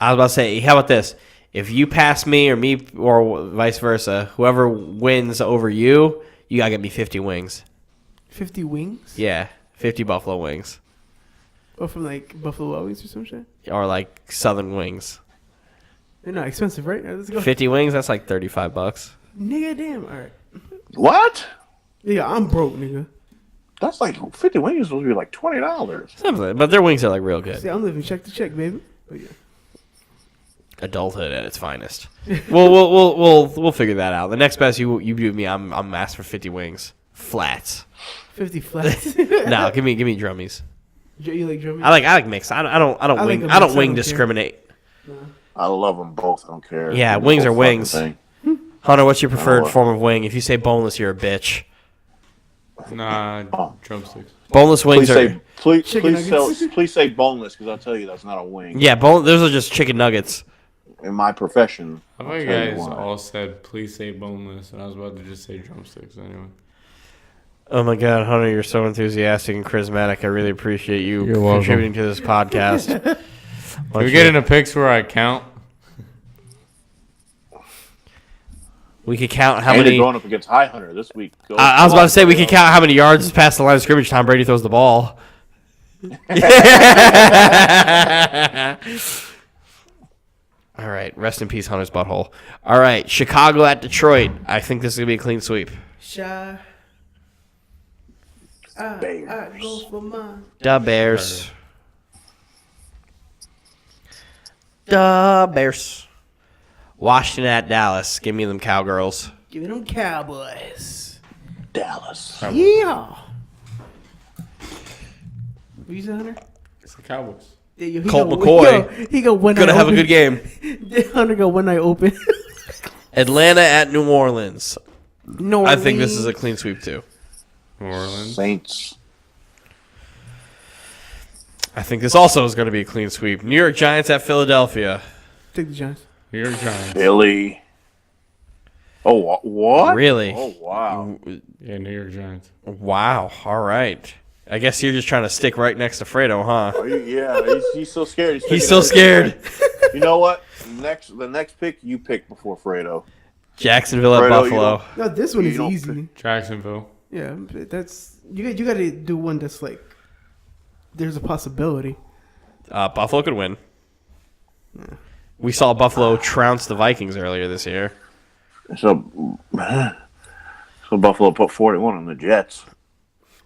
I was about to say, how about this? If you pass me or vice versa, whoever wins over you, you gotta get me 50 wings. 50 wings? Yeah, 50 buffalo wings. Or from like Buffalo Wild Wings or some shit? Or like Southern wings. They're not expensive, right? All right, let's go. 50 wings, that's like $35. Nigga, damn. All right. What? Yeah, I'm broke, nigga. That's like 50 wings supposed to be like $20. But their wings are like real good. See, I'm living check to check, baby. But yeah. Adulthood at its finest. We'll figure that out. The next best you do me, I'm asked for 50 wings, flats. 50 flats. No, give me drummies. You like drumming? I like mixed. I don't wing discriminate. I love them both. I don't care. Yeah, The wings whole are wings. fucking Hunter, what's your preferred what? form of wing? If you say boneless, you're a bitch. Nah, Oh. drumsticks. Boneless wings Please are say please say boneless because I'll tell you that's not a wing. yeah. Those are just chicken nuggets. In my profession, I I'll thought you tell you guys why. all said please say boneless, and I was about to just say drumsticks anyway. Oh my God, Hunter, you're so enthusiastic and charismatic. I really appreciate you You're welcome. contributing to this podcast. Can we get into picks where I count? We could count how And many. they're going up against High Hunter this week. I was about to say we could count how many yards past the line of scrimmage Tom Brady throws the ball. All right, rest in peace, Hunter's butthole. All right, Chicago at Detroit. I think this is gonna be a clean sweep. Shy. Bears. I go for mine. The Bears. The Bears. Washington at Dallas. Give me them Cowgirls. Give me them Cowboys. Dallas. Yeah. What you say, Hunter? It's the Cowboys. Yeah, yo, he Colt go- McCoy. yo, He go one Gonna night have a open. good game. Hunter go one night open. Atlanta at New Orleans. No, I think this is a clean sweep too. New Orleans. Saints. I think this also is going to be a clean sweep. New York Giants at Philadelphia. Take the Giants. New York Giants. Philly. Oh, what? Really? Oh, wow. Yeah, New York Giants. Wow. All right. I guess you're just trying to stick right next to Fredo, huh? Yeah, he's so scared. He's so scared. You know what? The next pick you pick before Fredo. Jacksonville at Fredo, Buffalo. No, this one You is don't easy. Jacksonville. Yeah, that's you got to do one that's like there's a possibility. Buffalo could win. We saw Buffalo trounce the Vikings earlier this year. So Buffalo put 41 on the Jets.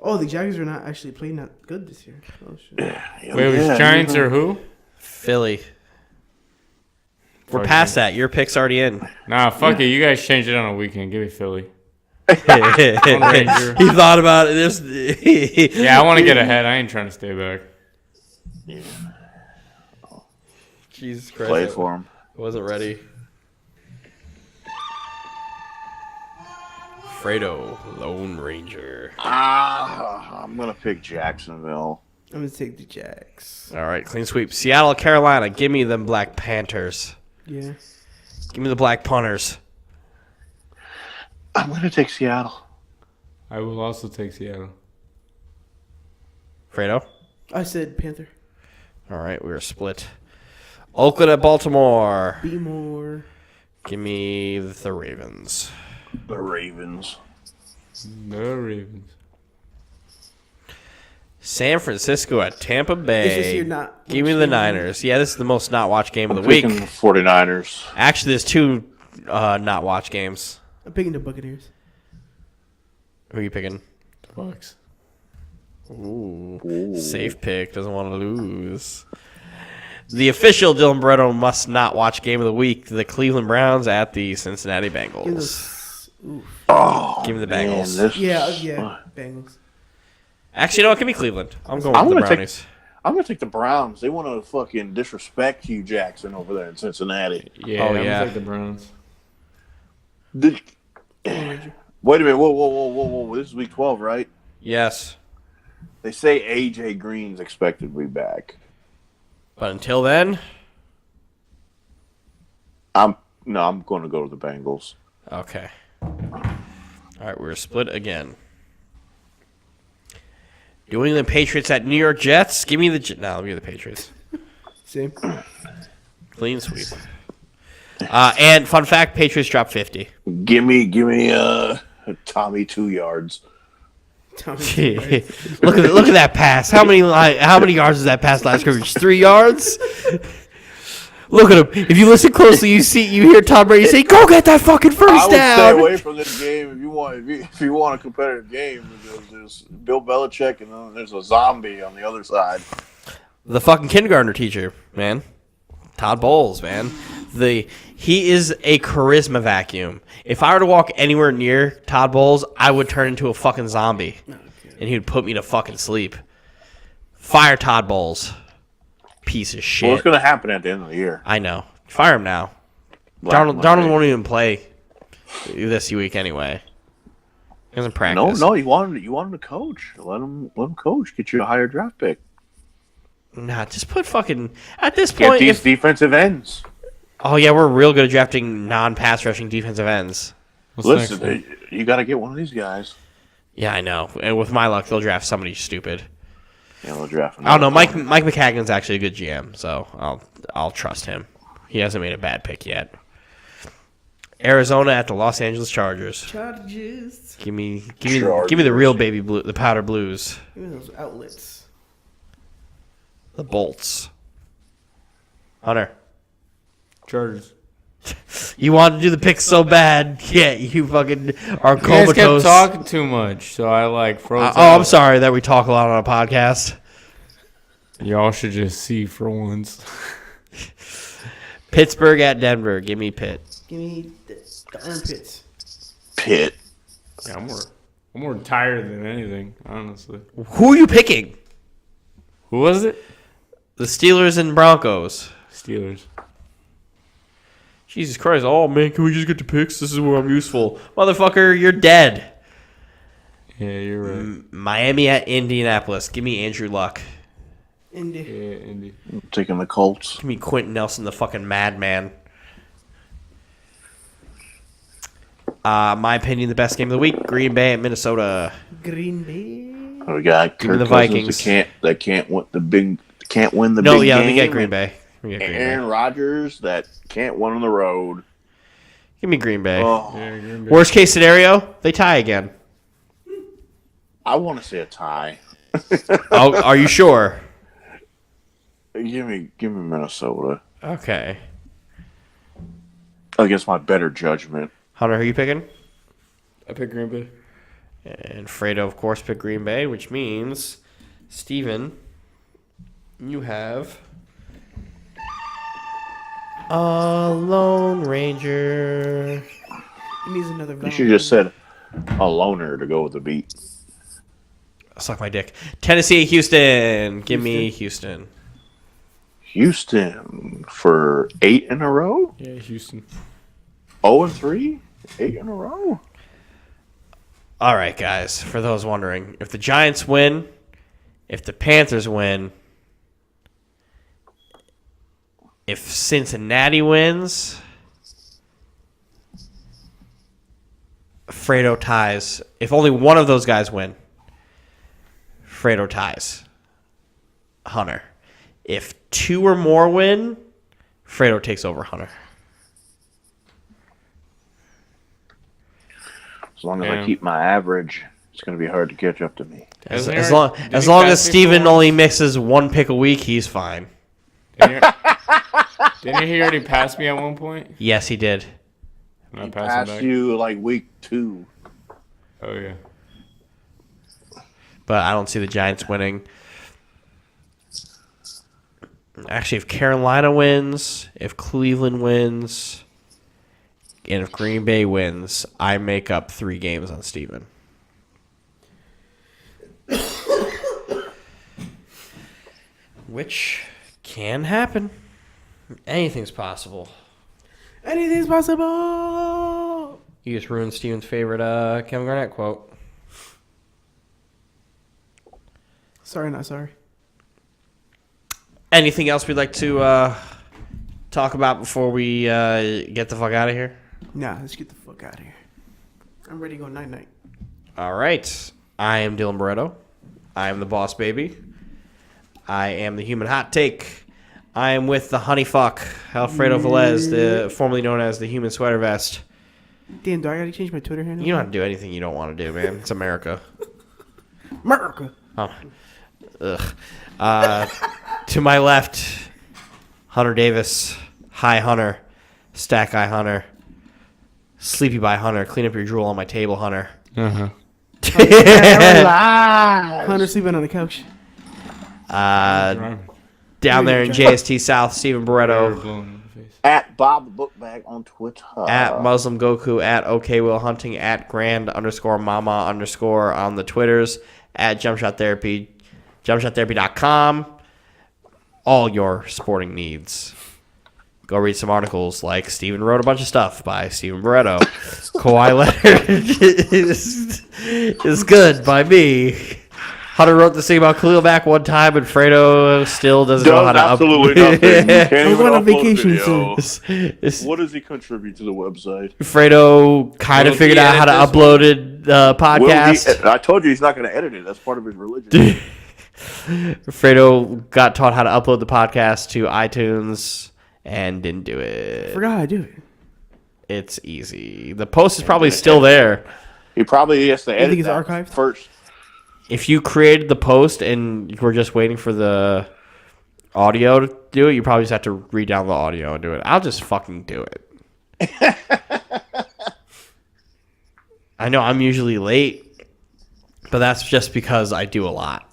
Oh, the Jaguars are not actually playing that good this year. Oh shit. Wait, it was Giants or who? Philly. We're Fuck past you. that. Your pick's already in. Nah, fuck it. You guys changed it on a weekend. Give me Philly. he Ranger. thought about it. There's, Yeah, I want to get ahead. I ain't trying to stay back. Jesus Christ. Play for him. I wasn't ready. Fredo, Lone Ranger. I'm going to pick Jacksonville. I'm gonna take the Jags. All right, clean sweep. Seattle, Carolina. Give me them Black Panthers. Yeah. Give me the Black Punters. I'm going to take Seattle. I will also take Seattle. Fredo? I said Panther. All right, we are split. Oakland at Baltimore. Be more. Give me the Ravens. The Ravens. The Ravens. San Francisco at Tampa It's just Bay. you're not. Give me the Niners. Yeah, this is the most not watched game of the I'm week. picking the 49ers. Actually, there's two not watch games. I'm picking the Buccaneers. Who are you picking? Bucks. Ooh. Safe pick. Doesn't want to lose. The official Dylan Barretto must not watch game of the week. The Cleveland Browns at the Cincinnati Give Bengals. those- oof. Oh, Give me the man, Bengals. this- Yeah. Bengals. Actually, no, give me Cleveland. I'm going I'm with the gonna take- Brownies. I'm going to take the Browns. They want to fucking disrespect Hugh Jackson over there in Cincinnati. Yeah, Oh, I'm yeah. gonna take the Browns. Wait a minute. Whoa. This is week 12, right? Yes. They say AJ Green's expected to be back. But until then, I'm going to go to the Bengals. okay. All right, we're split again. New England Patriots at New York Jets. Give me the give me the Patriots. Same. Clean sweep. And fun fact: Patriots dropped 50. Give me Tommy 2 yards. Tommy, Look at that pass. How many yards is that pass last scrimmage? 3 yards. Look at him. If you listen closely, you hear Tom Brady say, "Go get that fucking first down." I would stay away from this game if you want a competitive game. There's Bill Belichick and then there's a zombie on the other side. The fucking kindergartner teacher, man. Todd Bowles, man. He is a charisma vacuum. If I were to walk anywhere near Todd Bowles, I would turn into a fucking zombie. And he would put me to fucking sleep. Fire Todd Bowles. Piece of shit. Well, what's going to happen at the end of the year? I know. Fire him now. Donald won't even play this week anyway. He doesn't practice. No, you want him to coach. Let him coach. Get you a higher draft pick. Nah, just put fucking at this Get point. these defensive ends. Oh yeah, we're real good at drafting non-pass rushing defensive ends. Listen, you got to get one of these guys. Yeah, I know. And with my luck, they'll draft somebody stupid. Yeah, they'll draft. I don't know. Mike McCaggan's actually a good GM, so I'll trust him. He hasn't made a bad pick yet. Arizona at the Los Angeles Chargers. Chargers. Give me the real baby blue, the powder blues. Give me those outlets. The Bolts. Hunter. Chargers. You wanted to do the picks so bad. Yeah, you fucking are You guys kept comatose. talking too much, so I froze. I'm sorry that we talk a lot on a podcast. Y'all should just see for once. Pittsburgh at Denver. Give me Pitt. Give me the armpits. Pitt. Yeah, I'm more tired than anything, honestly. Who are you picking? Who was it? The Steelers and Broncos. Steelers. Jesus Christ. Oh, man, can we just get the picks? This is where I'm useful. Motherfucker, you're dead. Yeah, you're right. Miami at Indianapolis. Give me Andrew Luck. Indy. Yeah, Indy. I'm taking the Colts. Give me Quentin Nelson, the fucking madman. My opinion, the best game of the week. Green Bay at Minnesota. Green Bay. We got Give me Kirk the Cousins Vikings. that can't win the big game. Let me get Green Bay. Aaron Rodgers that can't win on the road. Give me Green Bay. Oh, Yeah, Green Bay. Worst case scenario, they tie again. I want to see a tie. Oh, are you sure? Give me Minnesota Okay. against my better judgment. Hunter, who are you picking? I picked Green Bay. And Fredo, of course, picked Green Bay, which means, Steven, you have a Lone Ranger. He needs another You valve. should just said a loner to go with the beat. Suck my dick. Tennessee, Houston. Give me Houston. Houston for 8 in a row? Yeah, Houston. 0-3? 8 in a row? All right, guys. For those wondering, if the Giants win, if the Panthers win, if Cincinnati wins, Fredo ties. If only one of those guys win, Fredo ties. Hunter. If 2 or more win, Fredo takes over Hunter. As long as Yeah. I keep my average, it's going to be hard to catch up to me. As Did he long pass as me Steven for only mixes 1 pick a week, he's fine. Didn't he already pass me at one point? Yes, he did. And I He passed passed him back? you like week 2. Oh, yeah. But I don't see the Giants winning. Actually, if Carolina wins, if Cleveland wins, and if Green Bay wins, I make up 3 games on Steven. Which can happen. Anything's possible. Anything's possible. You just ruined Steven's favorite Kevin Garnett quote. Sorry, not sorry. Anything else we'd like to talk about before we get the fuck out of here? Nah, let's get the fuck out of here. I'm ready to go night-night. All right. I am Dylan Barreto. I am the boss baby. I am the human hot take. I am with the honey fuck, Alfredo Velez, formerly known as the human sweater vest. Damn, do I gotta change my Twitter handle? You don't have to do anything you don't want to do, man. It's America. America. Oh. Ugh. To my left, Hunter Davis. Hi, Hunter. Stack Eye Hunter. Sleepy by Hunter. Clean up your drool on my table, Hunter. Uh-huh. Hunter sleeping on the couch. Down there in JST South, Steven Barreto. At Bob the Bookbag on Twitter. At Muslim Goku. At OK Will Hunting. At Grand_Mama_ on the Twitters. At JumpShotTherapy. JumpShotTherapy.com. All your sporting needs. Go read some articles like Steven wrote a bunch of stuff by Steven Barreto. Kawhi Leonard is good by me. Hunter wrote this thing about Khalil Mack one time, and Fredo still doesn't know how to absolutely nothing. Can't I'm even going on upload vacation video. soon. What does he contribute to the website? Fredo kind of figured out how to upload it, podcast. I told you he's not going to edit it. That's part of his religion. Fredo got taught how to upload the podcast to iTunes and didn't do it. Forgot how to do it. It's easy. The post is probably still there. He probably has to edit think it's that archived? first. If you created the post and you were just waiting for the audio to do it, you probably just have to re-download the audio and do it. I'll just fucking do it. I know I'm usually late, but that's just because I do a lot.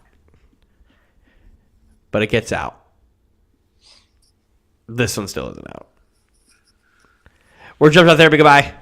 But it gets out. This one still isn't out. We're Jump Shot Therapy. Goodbye.